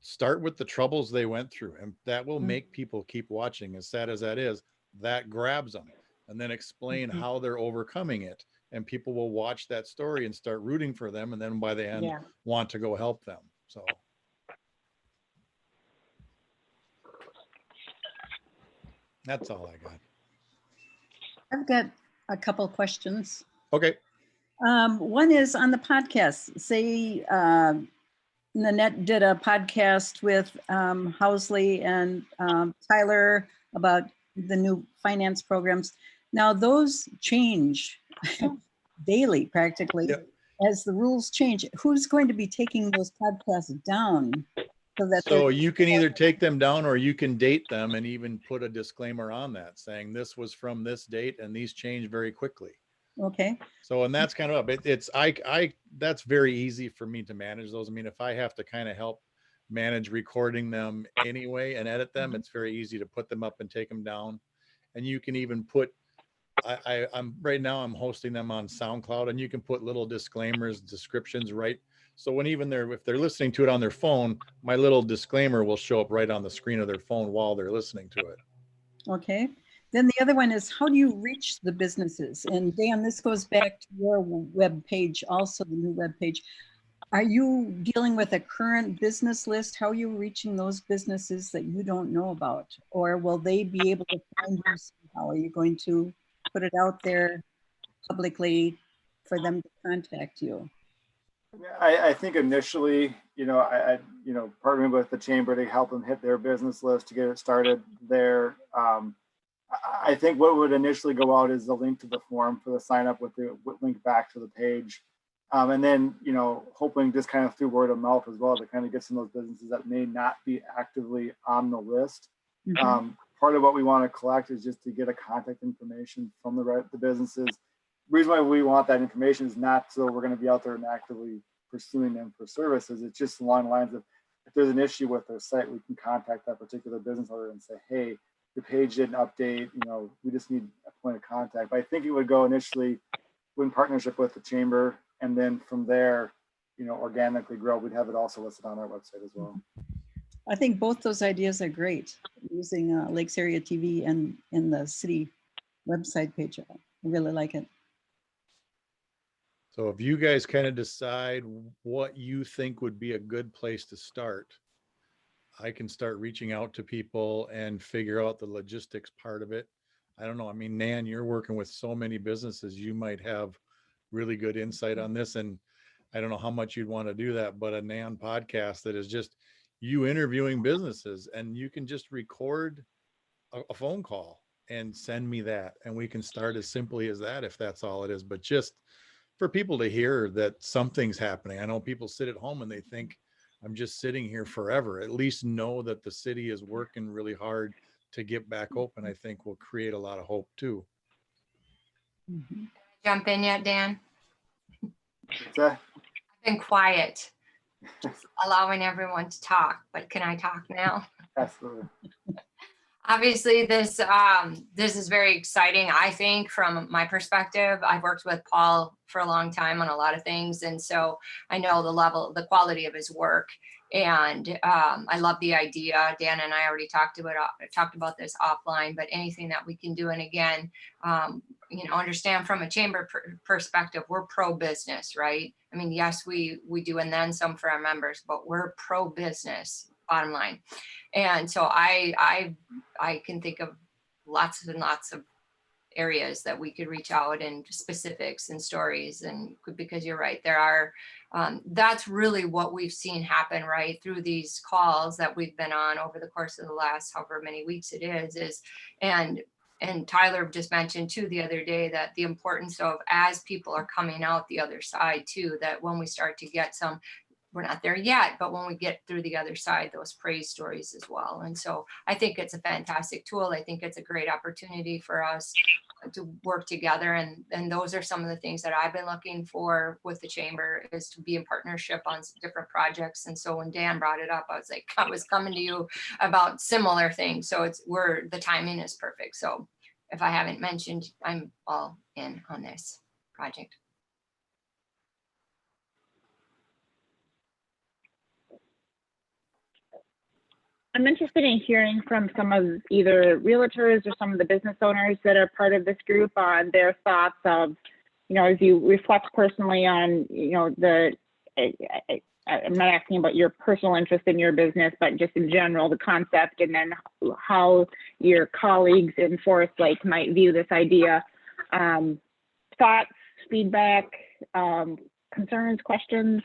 Start with the troubles they went through, and that will make people keep watching. As sad as that is, that grabs them. And then explain how they're overcoming it, and people will watch that story and start rooting for them, and then by the end Yeah. want to go help them. So that's all I got. I've got a couple questions. Okay. One is on the podcast. Say Nanette did a podcast with Housley and Tyler about the new finance programs. Now those change daily practically. Yep. As the rules change. Who's going to be taking those podcasts down? So you can either take them down, or you can date them and even put a disclaimer on that saying this was from this date and these change very quickly. Okay. So, and that's kind of, that's very easy for me to manage those. I mean, if I have to kind of help manage recording them anyway and edit them, it's very easy to put them up and take them down. And you can even put, I'm right now I'm hosting them on SoundCloud, and you can put little disclaimers, descriptions, right? So when even if they're listening to it on their phone, my little disclaimer will show up right on the screen of their phone while they're listening to it. Okay. Then the other one is, how do you reach the businesses? And Dan, this goes back to your web page, also the new web page. Are you dealing with a current business list? How are you reaching those businesses that you don't know about? Or will they be able to find you somehow? Are you going to put it out there publicly for them to contact you? I think initially, I partnering with the chamber to help them hit their business list to get it started there. I think what would initially go out is the link to the form for the sign up with the link back to the page. And then, hoping just kind of through word of mouth as well to kind of get some of those businesses that may not be actively on the list. Part of what we want to collect is just to get a contact information from the businesses. The reason why we want that information is not so we're going to be out there and actively pursuing them for services. It's just along the lines of, if there's an issue with their site, we can contact that particular business owner and say, hey, your page didn't update, we just need a point of contact. But I think it would go initially in partnership with the chamber, and then from there, organically grow. We'd have it also listed on our website as well. I think both those ideas are great, using Lakes Area TV and in the city website page. I really like it. So if you guys kind of decide what you think would be a good place to start, I can start reaching out to people and figure out the logistics part of it. I don't know. I mean, Nan, you're working with so many businesses. You might have really good insight on this. And I don't know how much you'd want to do that, but a Nan podcast that is just you interviewing businesses, and you can just record a phone call and send me that. And we can start as simply as that, if that's all it is. But just for people to hear that something's happening. I know people sit at home and they think, I'm just sitting here forever. At least know that the city is working really hard to get back open. I think will create a lot of hope too. Jump in yet, Dan? I've Been quiet, just allowing everyone to talk, but can I talk now? Absolutely. Obviously, this is very exciting. I think from my perspective, I've worked with Paul for a long time on a lot of things, and so I know the quality of his work, and I love the idea. Dan and I already talked about this offline, but anything that we can do, and again, understand from a chamber perspective, we're pro-business, right? I mean, yes, we do, and then some for our members, but we're pro-business, bottom line. And so I can think of lots and lots of areas that we could reach out, and specifics and stories, and because you're right, there are, that's really what we've seen happen right through these calls that we've been on over the course of the last however many weeks it is, and Tyler just mentioned too the other day that the importance of, as people are coming out the other side too, that when we start to get some, we're not there yet, but when we get through the other side, those praise stories as well. And so I think it's a fantastic tool. I think it's a great opportunity for us to work together. And those are some of the things that I've been looking for with the chamber, is to be in partnership on different projects. And so when Dan brought it up, I was like, I was coming to you about similar things. So the timing is perfect. So if I haven't mentioned, I'm all in on this project. I'm interested in hearing from some of either realtors or some of the business owners that are part of this group on their thoughts of, as you reflect personally on, I'm not asking about your personal interest in your business, but just in general, the concept, and then how your colleagues in Forest Lake might view this idea. Thoughts, feedback, concerns, questions?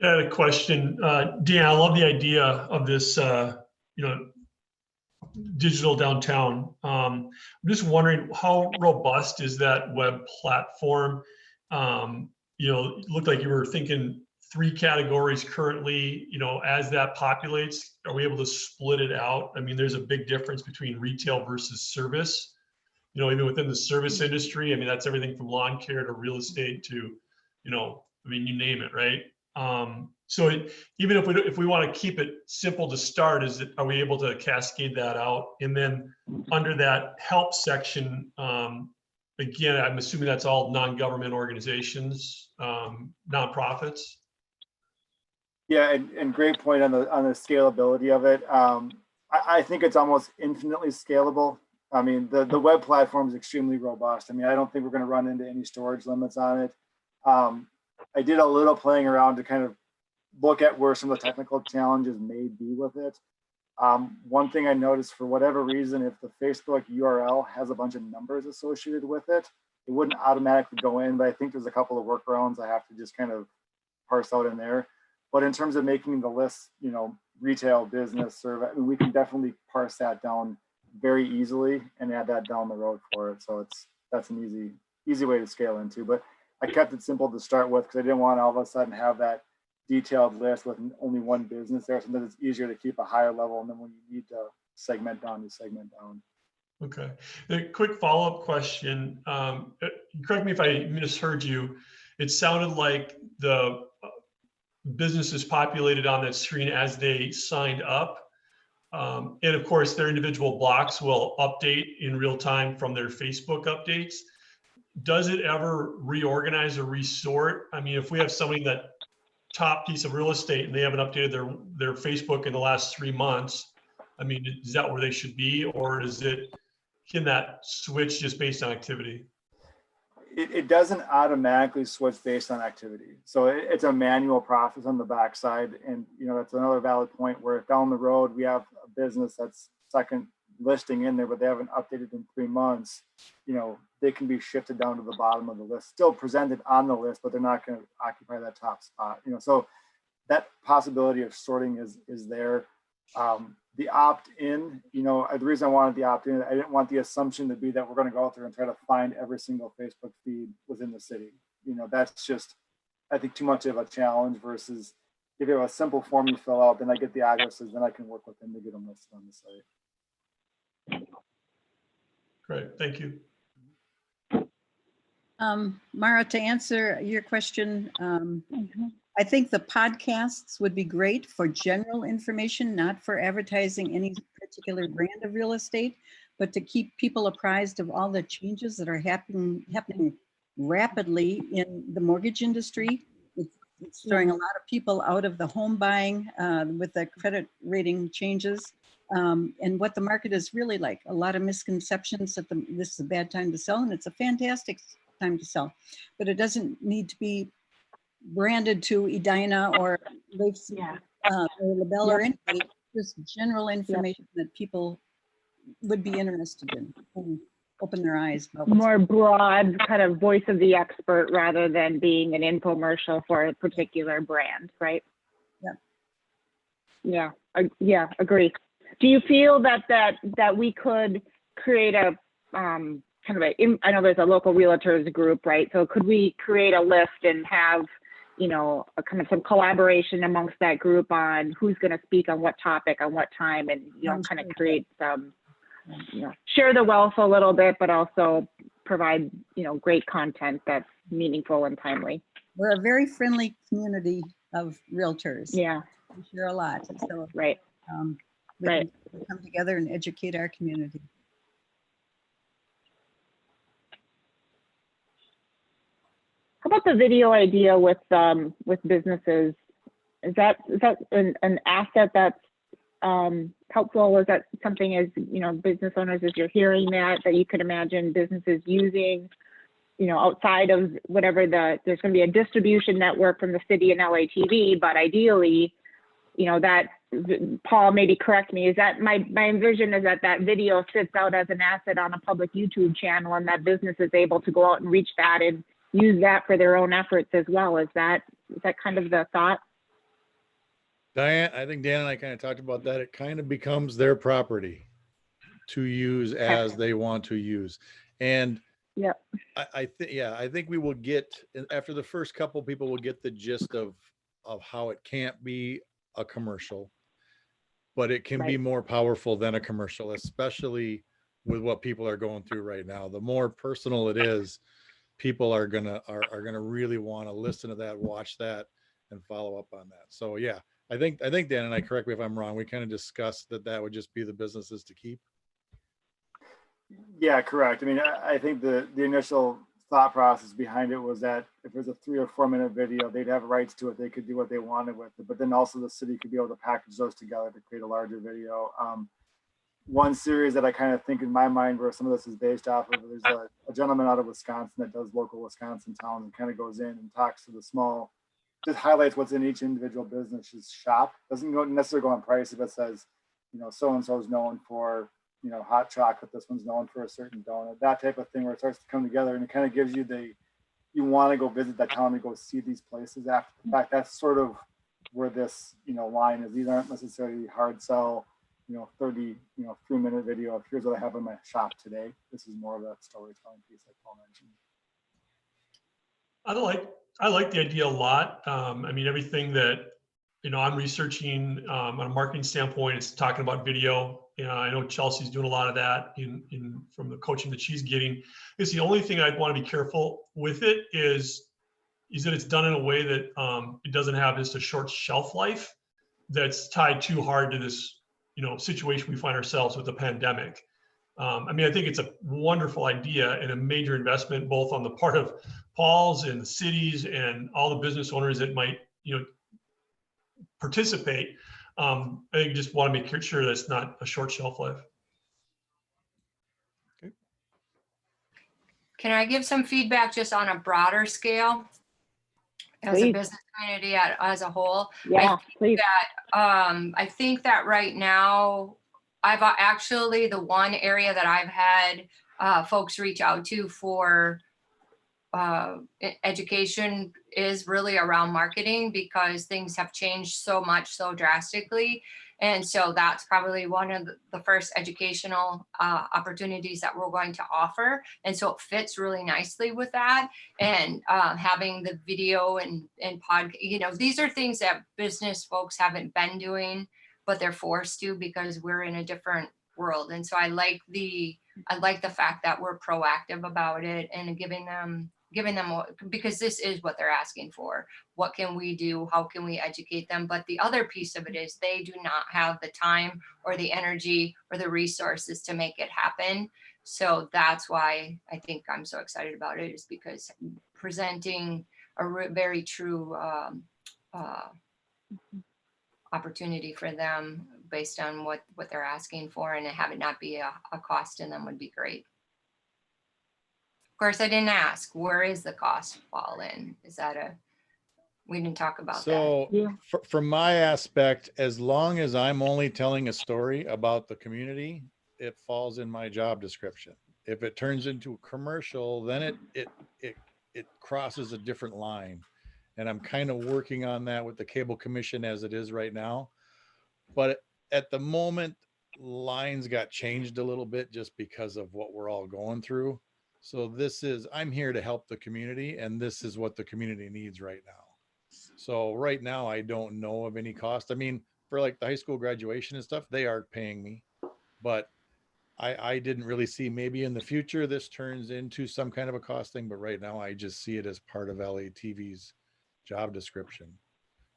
I had a question. Dan, I love the idea of this, digital downtown. I'm just wondering how robust is that web platform? It looked like you were thinking 3 categories currently, as that populates, are we able to split it out? I mean, there's a big difference between retail versus service. Even within the service industry, I mean, that's everything from lawn care to real estate to, you name it, right? Even if we want to keep it simple to start, are we able to cascade that out? And then under that help section, again, I'm assuming that's all non-government organizations, nonprofits. Yeah, and great point on the scalability of it. I think it's almost infinitely scalable. I mean, the web platform is extremely robust. I mean, I don't think we're going to run into any storage limits on it. I did a little playing around to kind of look at where some of the technical challenges may be with it. One thing I noticed, for whatever reason, if the Facebook URL has a bunch of numbers associated with it, it wouldn't automatically go in, but I think there's a couple of workarounds I have to just kind of parse out in there. But in terms of making the list, retail, business, survey, I mean, we can definitely parse that down very easily and add that down the road for it. So that's an easy way to scale into. But I kept it simple to start with because I didn't want to all of a sudden have that detailed list with only one business there. Sometimes it's easier to keep a higher level, and then when you need to segment down, you segment down. Okay. A quick follow-up question. Correct me if I misheard you. It sounded like the businesses populated on that screen as they signed up. And of course, their individual blocks will update in real time from their Facebook updates. Does it ever reorganize or resort? I mean, if we have somebody that top piece of real estate and they haven't updated their Facebook in the last 3 months, I mean, is that where they should be, or can that switch just based on activity? It doesn't automatically switch based on activity. So it's a manual process on the backside. And, that's another valid point where if down the road we have a business that's second listing in there, but they haven't updated in 3 months, they can be shifted down to the bottom of the list, still presented on the list, but they're not going to occupy that top spot. So that possibility of sorting is there. The opt-in, the reason I wanted the opt-in, I didn't want the assumption to be that we're going to go out there and try to find every single Facebook feed within the city. That's just, I think, too much of a challenge versus if you have a simple form you fill out, then I get the addresses, then I can work with them to get them listed on the site. Great, thank you. Mara, to answer your question, I think the podcasts would be great for general information, not for advertising any particular brand of real estate, but to keep people apprised of all the changes that are happening rapidly in the mortgage industry. It's throwing a lot of people out of the home buying with the credit rating changes. And what the market is really like. A lot of misconceptions that this is a bad time to sell, and it's a fantastic time to sell. But it doesn't need to be branded to Edina or LaBelle or anybody. Just general information that people would be interested in and open their eyes. More broad kind of voice of the expert rather than being an infomercial for a particular brand, right? Yeah, agree. Do you feel that we could create a kind of I know there's a local realtors group, right? So could we create a list and have, a kind of some collaboration amongst that group on who's going to speak on what topic, on what time, and, kind of create some, share the wealth a little bit, but also provide, great content that's meaningful and timely. We're a very friendly community of realtors. Yeah. We share a lot. So, right. We can come together and educate our community. How about the video idea with businesses? Is that an asset that's helpful? Is that something, as you know, business owners, as you're hearing that you could imagine businesses using, you know, outside of whatever there's going to be a distribution network from the city and LATV, but ideally, you know, that, Paul, maybe correct me, is that my envision is that video sits out as an asset on a public YouTube channel, and that business is able to go out and reach that and use that for their own efforts as well. Is that kind of the thought? Diane, I think Dan and I kind of talked about that. It kind of becomes their property to use as they want to use. And Yep. I think we will get, after the first couple, people will get the gist of how it can't be a commercial, but it can be more powerful than a commercial, especially with what people are going through right now. The more personal it is, people are gonna really want to listen to that, watch that, and follow up on that. So yeah, I think Dan and I, correct me if I'm wrong, we kind of discussed that would just be the businesses to keep. Yeah, correct. I mean, I think the initial thought process behind it was that if there's a 3 or 4 minute video, they'd have rights to it. They could do what they wanted with it, but then also the city could be able to package those together to create a larger video. One series that I kind of think in my mind where some of this is based off of, there's a gentleman out of Wisconsin that does local Wisconsin towns and kind of goes in and talks to the small, just highlights what's in each individual business's shop. Doesn't necessarily go on price, but says, you know, so-and-so is known for, you know, hot chocolate, this one's known for a certain donut, that type of thing, where it starts to come together, and it kind of gives you you want to go visit that town and go see these places after the fact. That's sort of where this, you know, line is. These aren't necessarily hard sell, you know, 30, 3-minute video of here's what I have in my shop today. This is more of that storytelling piece like Paul mentioned. I like the idea a lot. I mean, everything that, you know, I'm researching on a marketing standpoint, it's talking about video. You know, I know Chelsea's doing a lot of that from the coaching that she's getting. It's the only thing I'd want to be careful with it is that it's done in a way that it doesn't have just a short shelf life that's tied too hard to this, you know, situation we find ourselves with the pandemic. I mean, I think it's a wonderful idea and a major investment, both on the part of Paul's and the cities and all the business owners that might, you know, participate. I just want to make sure that's not a short shelf life. Okay. Can I give some feedback just on a broader scale as a Please. business community as a whole? Yeah, please. I think that right now, I've actually, the one area that I've had folks reach out to for education is really around marketing, because things have changed so much, so drastically. And so that's probably one of the first educational opportunities that we're going to offer. And so it fits really nicely with that. And having the video and podcast, you know, these are things that business folks haven't been doing, but they're forced to because we're in a different world. And so I like the fact that we're proactive about it and giving them because this is what they're asking for. What can we do? How can we educate them? But the other piece of it is they do not have the time or the energy or the resources to make it happen. So that's why I think I'm so excited about it, is because presenting a very true opportunity for them based on what they're asking for, and have it not be a cost to them would be great. Of course, I didn't ask, where is the cost fall in? Is that we didn't talk about that. So from my aspect, as long as I'm only telling a story about the community, it falls in my job description. If it turns into a commercial, then it crosses a different line. And I'm kind of working on that with the Cable Commission as it is right now. But at the moment, lines got changed a little bit just because of what we're all going through. So I'm here to help the community, and this is what the community needs right now. So right now, I don't know of any cost. I mean, for like the high school graduation and stuff, they are paying me, but I didn't really see, maybe in the future, this turns into some kind of a cost thing, but right now I just see it as part of LATV's job description.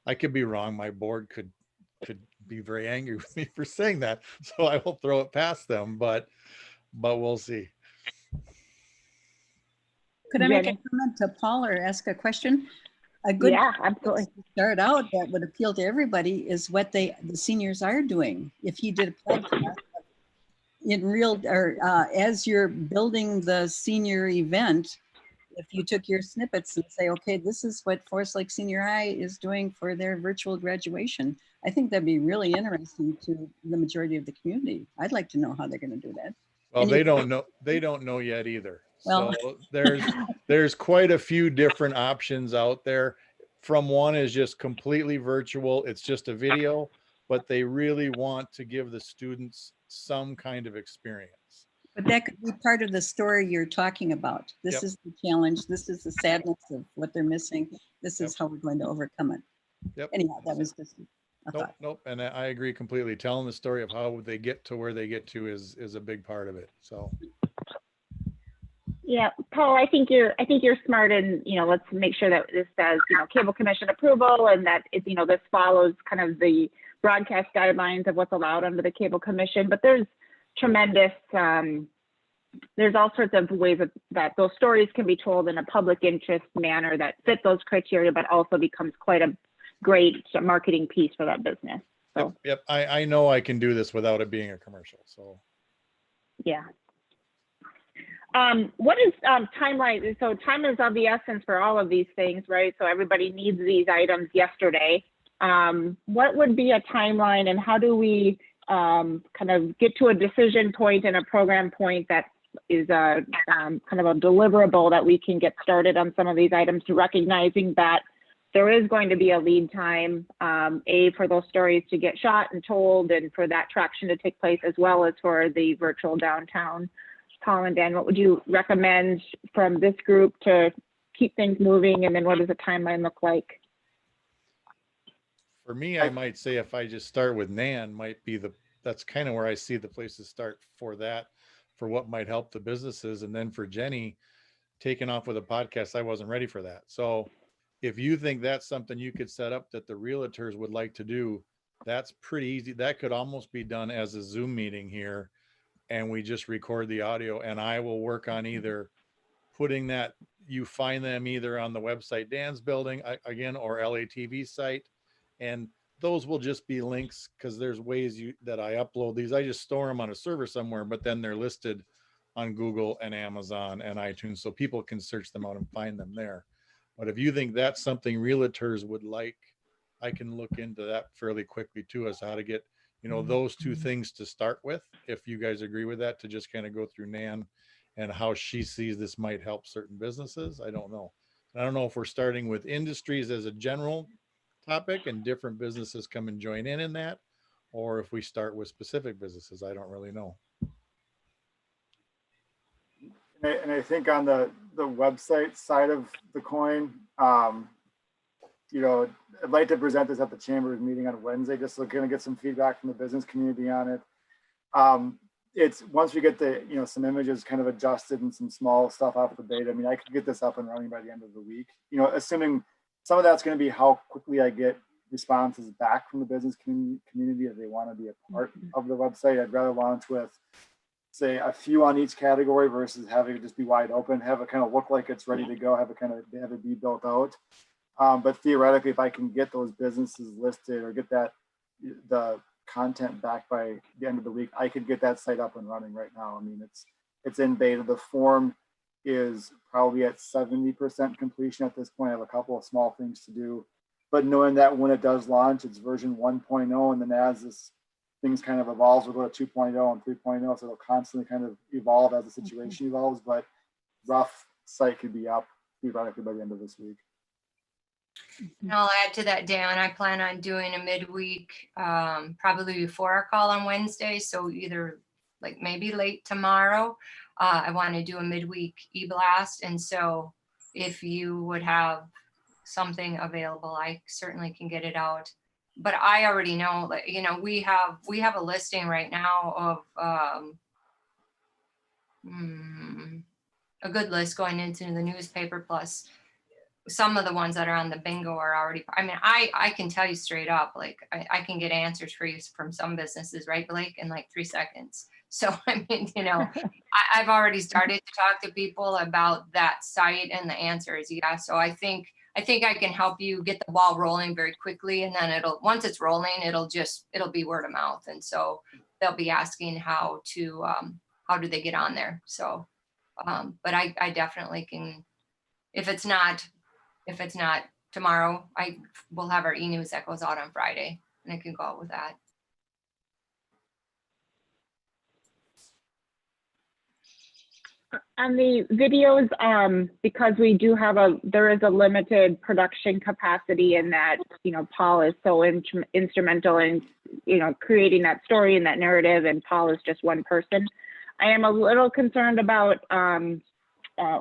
I could be wrong. My board could be very angry with me for saying that. So I will throw it past them, but we'll see. Could I make a comment to Paul or ask a question? A good Yeah, place absolutely. to start out that would appeal to everybody is what the seniors are doing. If he did a podcast in real, or as you're building the senior event, if you took your snippets and say, okay, this is what Forest Lake Senior High is doing for their virtual graduation, I think that'd be really interesting to the majority of the community. I'd like to know how they're going to do that. Well, And they don't know. They don't know yet either. Well- So there's quite a few different options out there. From one is just completely virtual. It's just a video, but they really want to give the students some kind of experience. But that could be part of the story you're talking about. This Yep. is the challenge. This is the sadness of what they're missing. This is how we're going to overcome it. Yep. Anyhow, that was just a Nope, thought. nope. And I agree completely. Telling the story of how they get to where they get to is a big part of it. So Yeah, Paul, I think you're smart, and let's make sure that this says Cable Commission approval, and that this follows kind of the broadcast guidelines of what's allowed under the Cable Commission. But there's tremendous there's all sorts of ways that those stories can be told in a public interest manner that fit those criteria, but also becomes quite a great marketing piece for that business. So yep. I know I can do this without it being a commercial. So yeah. What is timeline? So time is of the essence for all of these things, right? So everybody needs these items yesterday. What would be a timeline, and how do we kind of get to a decision point and a program point that is kind of a deliverable that we can get started on some of these items, recognizing that there is going to be a lead time, for those stories to get shot and told, and for that traction to take place, as well as for the virtual downtown. Paul and Dan, what would you recommend from this group to keep things moving? And then what does the timeline look like? for me, I might say if I just start with Nan, that's kind of where I see the place to start for that, for what might help the businesses. And then for Jenny, taking off with a podcast, I wasn't ready for that. So if you think that's something you could set up that the realtors would like to do, that's pretty easy. That could almost be done as a Zoom meeting here, and we just record the audio, and I will work on either putting that, you find them either on the website Dan's building again, or LATV site, and those will just be links, because there's ways that I upload these. I just store them on a server somewhere, but then they're listed on Google and Amazon and iTunes, so people can search them out and find them there. But if you think that's something realtors would like, I can look into that fairly quickly too, as how to get those two things to start with, if you guys agree with that, to just kind of go through Nan and how she sees this might help certain businesses. I don't know if we're starting with industries as a general topic and different businesses come and join in that, or if we start with specific businesses. I don't really know. And I think on the website side of the coin, I'd like to present this at the Chamber's meeting on Wednesday, just so going to get some feedback from the business community on it. It's once we get the, some images kind of adjusted and some small stuff off the beta, I mean, I could get this up and running by the end of the week, assuming some of that's going to be how quickly I get responses back from the business community if they want to be a part of the website. I'd rather launch with, say, a few on each category versus having it just be wide open, have it kind of look like it's ready to go, have it be built out. But theoretically, if I can get those businesses listed or get the content back by the end of the week, I could get that site up and running right now. I mean, it's in beta. The form is probably at 70% completion at this point. I have a couple of small things to do, but knowing that when it does launch, it's version 1.0, and then as this things kind of evolves, we'll go to 2.0 and 3.0, so it'll constantly kind of evolve as the situation evolves. But rough site could be up theoretically by the end of this week. And I'll add to that, Dan, I plan on doing a midweek, probably before our call on Wednesday. So either like maybe late tomorrow, I want to do a midweek e-blast. And so if you would have something available, I certainly can get it out. But I already know that, we have a listing right now of a good list going into the newspaper, plus some of the ones that are on the bingo are already, I mean, I can tell you straight up, like I can get answers for you from some businesses, right, Blake, in like 3 seconds. So, I mean, I've already started to talk to people about that site, and the answer is yes. So I think I think I can help you get the ball rolling very quickly, and then once it's rolling, it'll be word of mouth. And so they'll be asking how do they get on there. So, but I definitely can, if it's not tomorrow, I will have our e-news that goes out on Friday, and I can go out with that. On the videos, because we do have there is a limited production capacity in that, Paul is so instrumental in, creating that story and that narrative, and Paul is just one person. I am a little concerned about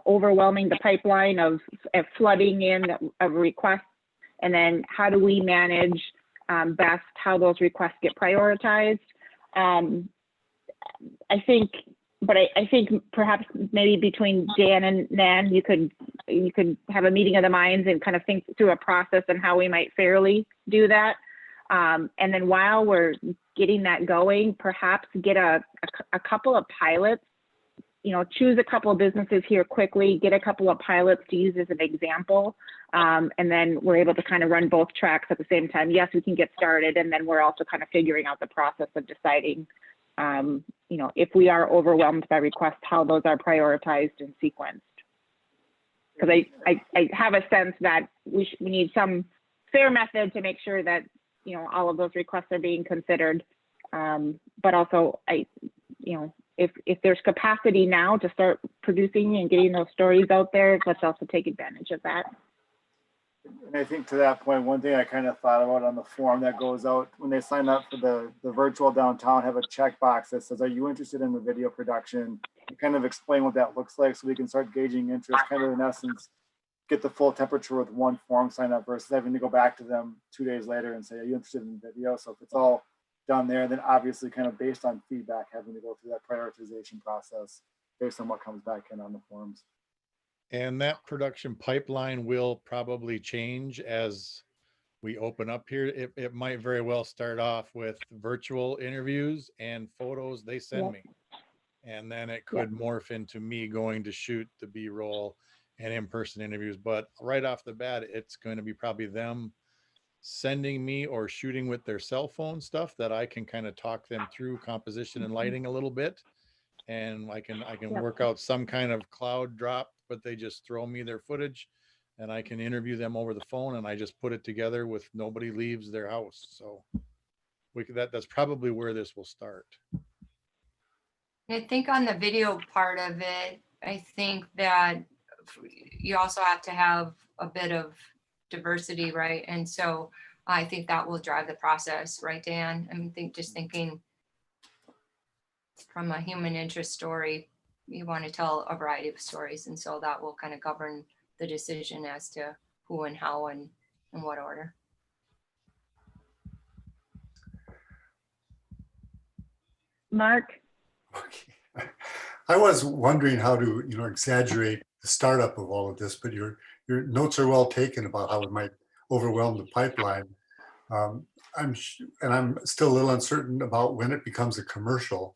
overwhelming the pipeline of flooding in of requests, and then how do we manage best how those requests get prioritized. I think perhaps maybe between Dan and Nan, you could have a meeting of the minds and kind of think through a process and how we might fairly do that. And then while we're getting that going, perhaps get a couple of pilots, choose a couple of businesses here quickly, get a couple of pilots to use as an example. And then we're able to kind of run both tracks at the same time. Yes, we can get started. And then we're also kind of figuring out the process of deciding if we are overwhelmed by requests, how those are prioritized and sequenced. Because I have a sense that we need some fair method to make sure that, all of those requests are being considered. But also, if there's capacity now to start producing and getting those stories out there, let's also take advantage of that. And I think to that point, one thing I kind of thought about on the form that goes out when they sign up for the virtual downtown, have a checkbox that says, are you interested in the video production? And kind of explain what that looks like so we can start gauging interest, kind of in essence, get the full temperature with one form sign up versus having to go back to them 2 days later and say, are you interested in video? So if it's all done there, then obviously kind of based on feedback, having to go through that prioritization process based on what comes back in on the forms. And that production pipeline will probably change as we open up here. It might very well start off with virtual interviews and photos they send me. And then it could morph into me going to shoot the B-roll and in-person interviews. But right off the bat, it's going to be probably them sending me or shooting with their cell phone stuff that I can kind of talk them through composition and lighting a little bit. And I can work out some kind of cloud drop, but they just throw me their footage and I can interview them over the phone, and I just put it together with nobody leaves their house. So that's probably where this will start. I think on the video part of it, I think that you also have to have a bit of diversity, right? And so I think that will drive the process, right, Dan? I mean, thinking from a human interest story, you want to tell a variety of stories. And so that will kind of govern the decision as to who and how and in what order. Mark? Okay. I was wondering how to, exaggerate the startup of all of this, but your notes are well taken about how it might overwhelm the pipeline. I'm still a little uncertain about when it becomes a commercial,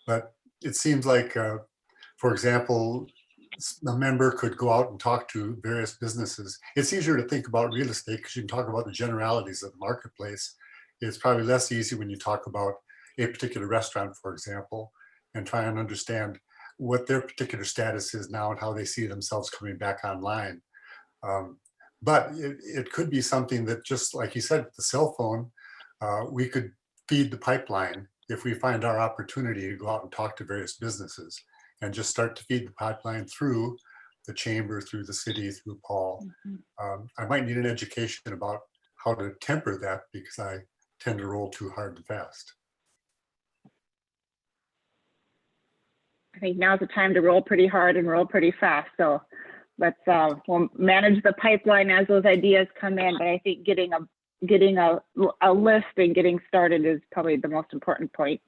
but it seems like, for example, a member could go out and talk to various businesses. It's easier to think about real estate because you can talk about the generalities of the marketplace. It's probably less easy when you talk about a particular restaurant, for example, and try and understand what their particular status is now and how they see themselves coming back online. But it could be something that, just like you said, the cell phone, we could feed the pipeline if we find our opportunity to go out and talk to various businesses and just start to feed the pipeline through the chamber, through the city, through Paul. I might need an education about how to temper that because I tend to roll too hard and fast. I think now's the time to roll pretty hard and roll pretty fast. So let's we'll manage the pipeline as those ideas come in. But I think getting a list and getting started is probably the most important point.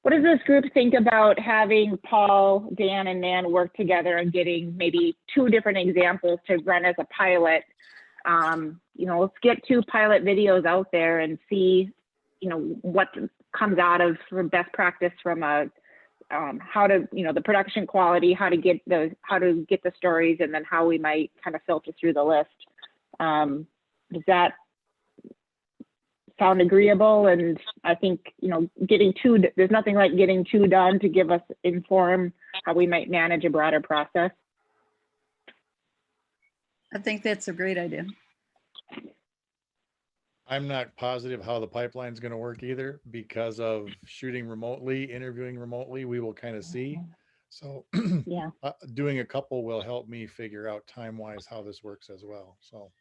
What does this group think about having Paul, Dan, and Nan work together and getting maybe 2 different examples to run as a pilot? Let's get 2 pilot videos out there and see, what comes out of best practice from a how to, the production quality, how to get the stories, and then how we might kind of filter through the list. Does that sound agreeable? And I think, you know, there's nothing like getting two done to give us inform how we might manage a broader process. I think that's a great idea. I'm not positive how the pipeline's going to work either because of shooting remotely, interviewing remotely. We will kind of see. So Yeah. doing a couple will help me figure out time-wise how this works as well. So.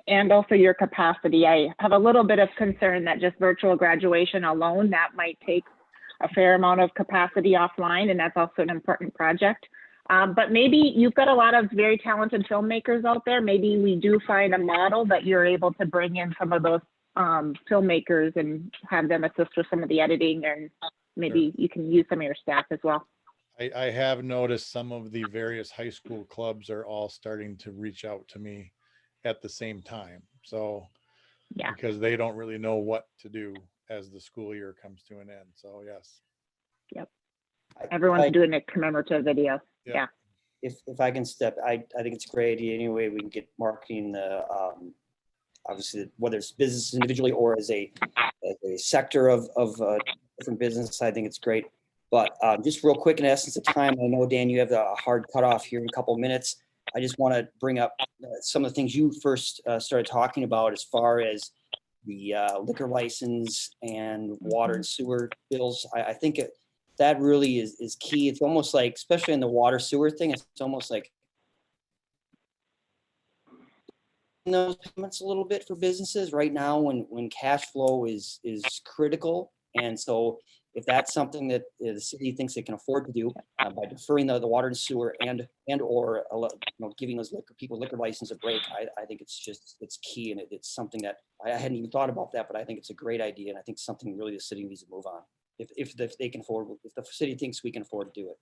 And also your capacity. I have a little bit of concern that just virtual graduation alone, that might take a fair amount of capacity offline, and that's also an important project. But maybe you've got a lot of very talented filmmakers out there. Maybe we do find a model that you're able to bring in some of those filmmakers and have them assist with some of the editing, and maybe you can use some of your staff as well. I have noticed some of the various high school clubs are all starting to reach out to me at the same time. So, yeah, because they don't really know what to do as the school year comes to an end. So, yes. Yep. Everyone's doing a commemorative video. Yeah. If I can I think it's a great idea. Anyway, we can get marketing the, obviously, whether it's business individually or as a sector of different business, I think it's great. But just real quick, in essence of time, I know, Dan, you have a hard cutoff here in a couple of minutes. I just want to bring up some of the things you first started talking about as far as the liquor license and water and sewer bills. I think that really is key. It's almost like, especially in the water sewer thing, it's almost like those payments a little bit for businesses right now when cash flow is critical. And so if that's something that the city thinks it can afford to do by deferring the water and sewer and or giving those liquor license a break, I think it's key, and it's something that I hadn't even thought about that, but I think it's a great idea, and I think something really the city needs to move on if they can afford, if the city thinks we can afford to do it.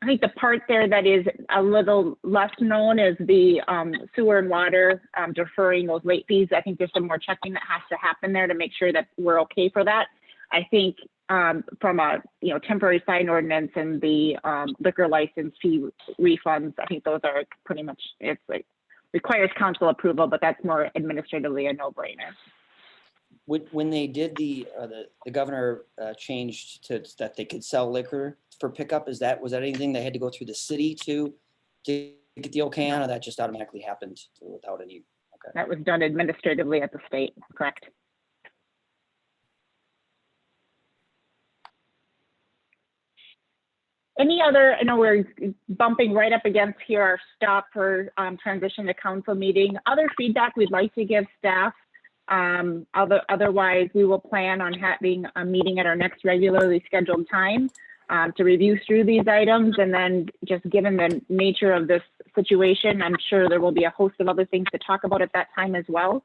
I think the part there that is a little less known is the sewer and water deferring those late fees. I think there's some more checking that has to happen there to make sure that we're okay for that. I think from a temporary sign ordinance and the liquor license fee refunds, I think those are pretty much, it's like requires council approval, but that's more administratively a no-brainer. When they did the governor changed to that they could sell liquor for pickup, was that anything they had to go through the city to get the okay on, or that just automatically happened without any? Okay. That was done administratively at the state, correct? Any other, I know we're bumping right up against here our stop for transition to council meeting. Other feedback we'd like to give staff. Otherwise, we will plan on having a meeting at our next regularly scheduled time to review through these items. And then just given the nature of this situation, I'm sure there will be a host of other things to talk about at that time as well.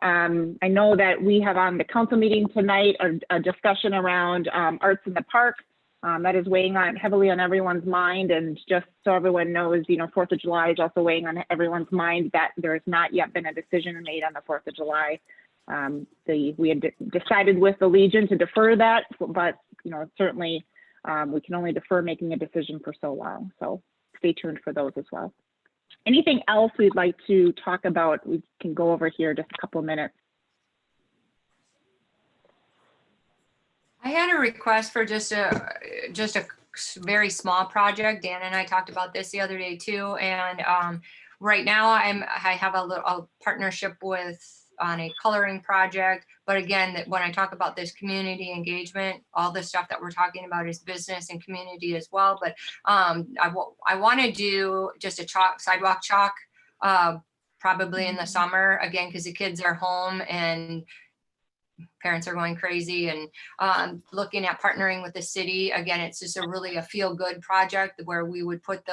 I know that we have on the council meeting tonight a discussion around arts in the park. That is weighing heavily on everyone's mind. And just so everyone knows, 4th of July is also weighing on everyone's mind, that there has not yet been a decision made on the 4th of July. We had decided with the Legion to defer that, but certainly we can only defer making a decision for so long. So stay tuned for those as well. Anything else we'd like to talk about? We can go over here just a couple of minutes. I had a request for just a very small project. Dan and I talked about this the other day too. And right now I have a partnership on a coloring project. But again, when I talk about this community engagement, all the stuff that we're talking about is business and community as well. But I want to do just a sidewalk chalk probably in the summer, again, because the kids are home and parents are going crazy, and looking at partnering with the city. Again, it's just a feel-good project where we would put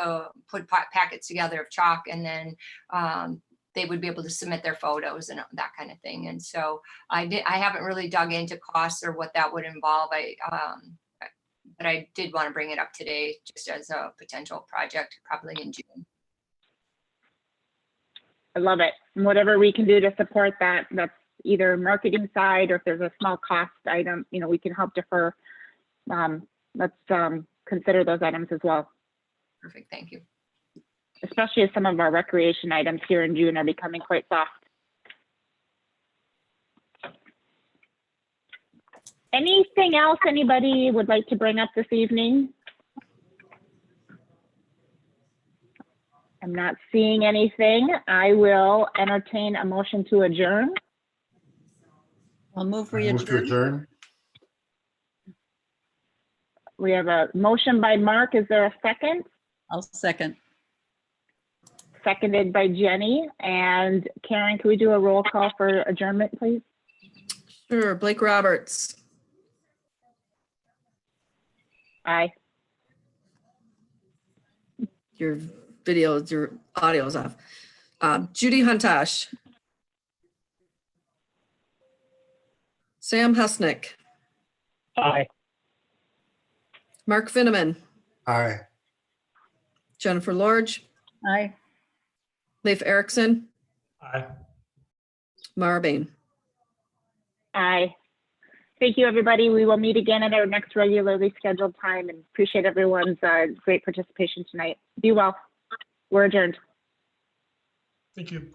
packets together of chalk, and then they would be able to submit their photos and that kind of thing. And so I haven't really dug into costs or what that would involve. But I did want to bring it up today just as a potential project, probably in June. I love it. And whatever we can do to support that, that's either marketing side, or if there's a small cost item, we can help defer. Let's consider those items as well. Perfect, thank you. especially as some of our recreation items here in June are becoming quite soft. Anything else anybody would like to bring up this evening? I'm not seeing anything. I will entertain a motion to adjourn. I'll move I we move to adjourn. adjourn. We have a motion by Mark. Is there a second? I'll second. Seconded by Jenny. And Karen, can we do a roll call for adjournment, please? Sure. Blake Roberts, Aye. your your audio's off. Judy Huntash. Sam Husnick, Aye. Mark Finneman, Aye. Jennifer Lorge, Aye. Leif Erikson, Aye. Mara Bain. Aye. Thank you, everybody. We will meet again at our next regularly scheduled time and appreciate everyone's great participation tonight. Be well. We're adjourned. Thank you.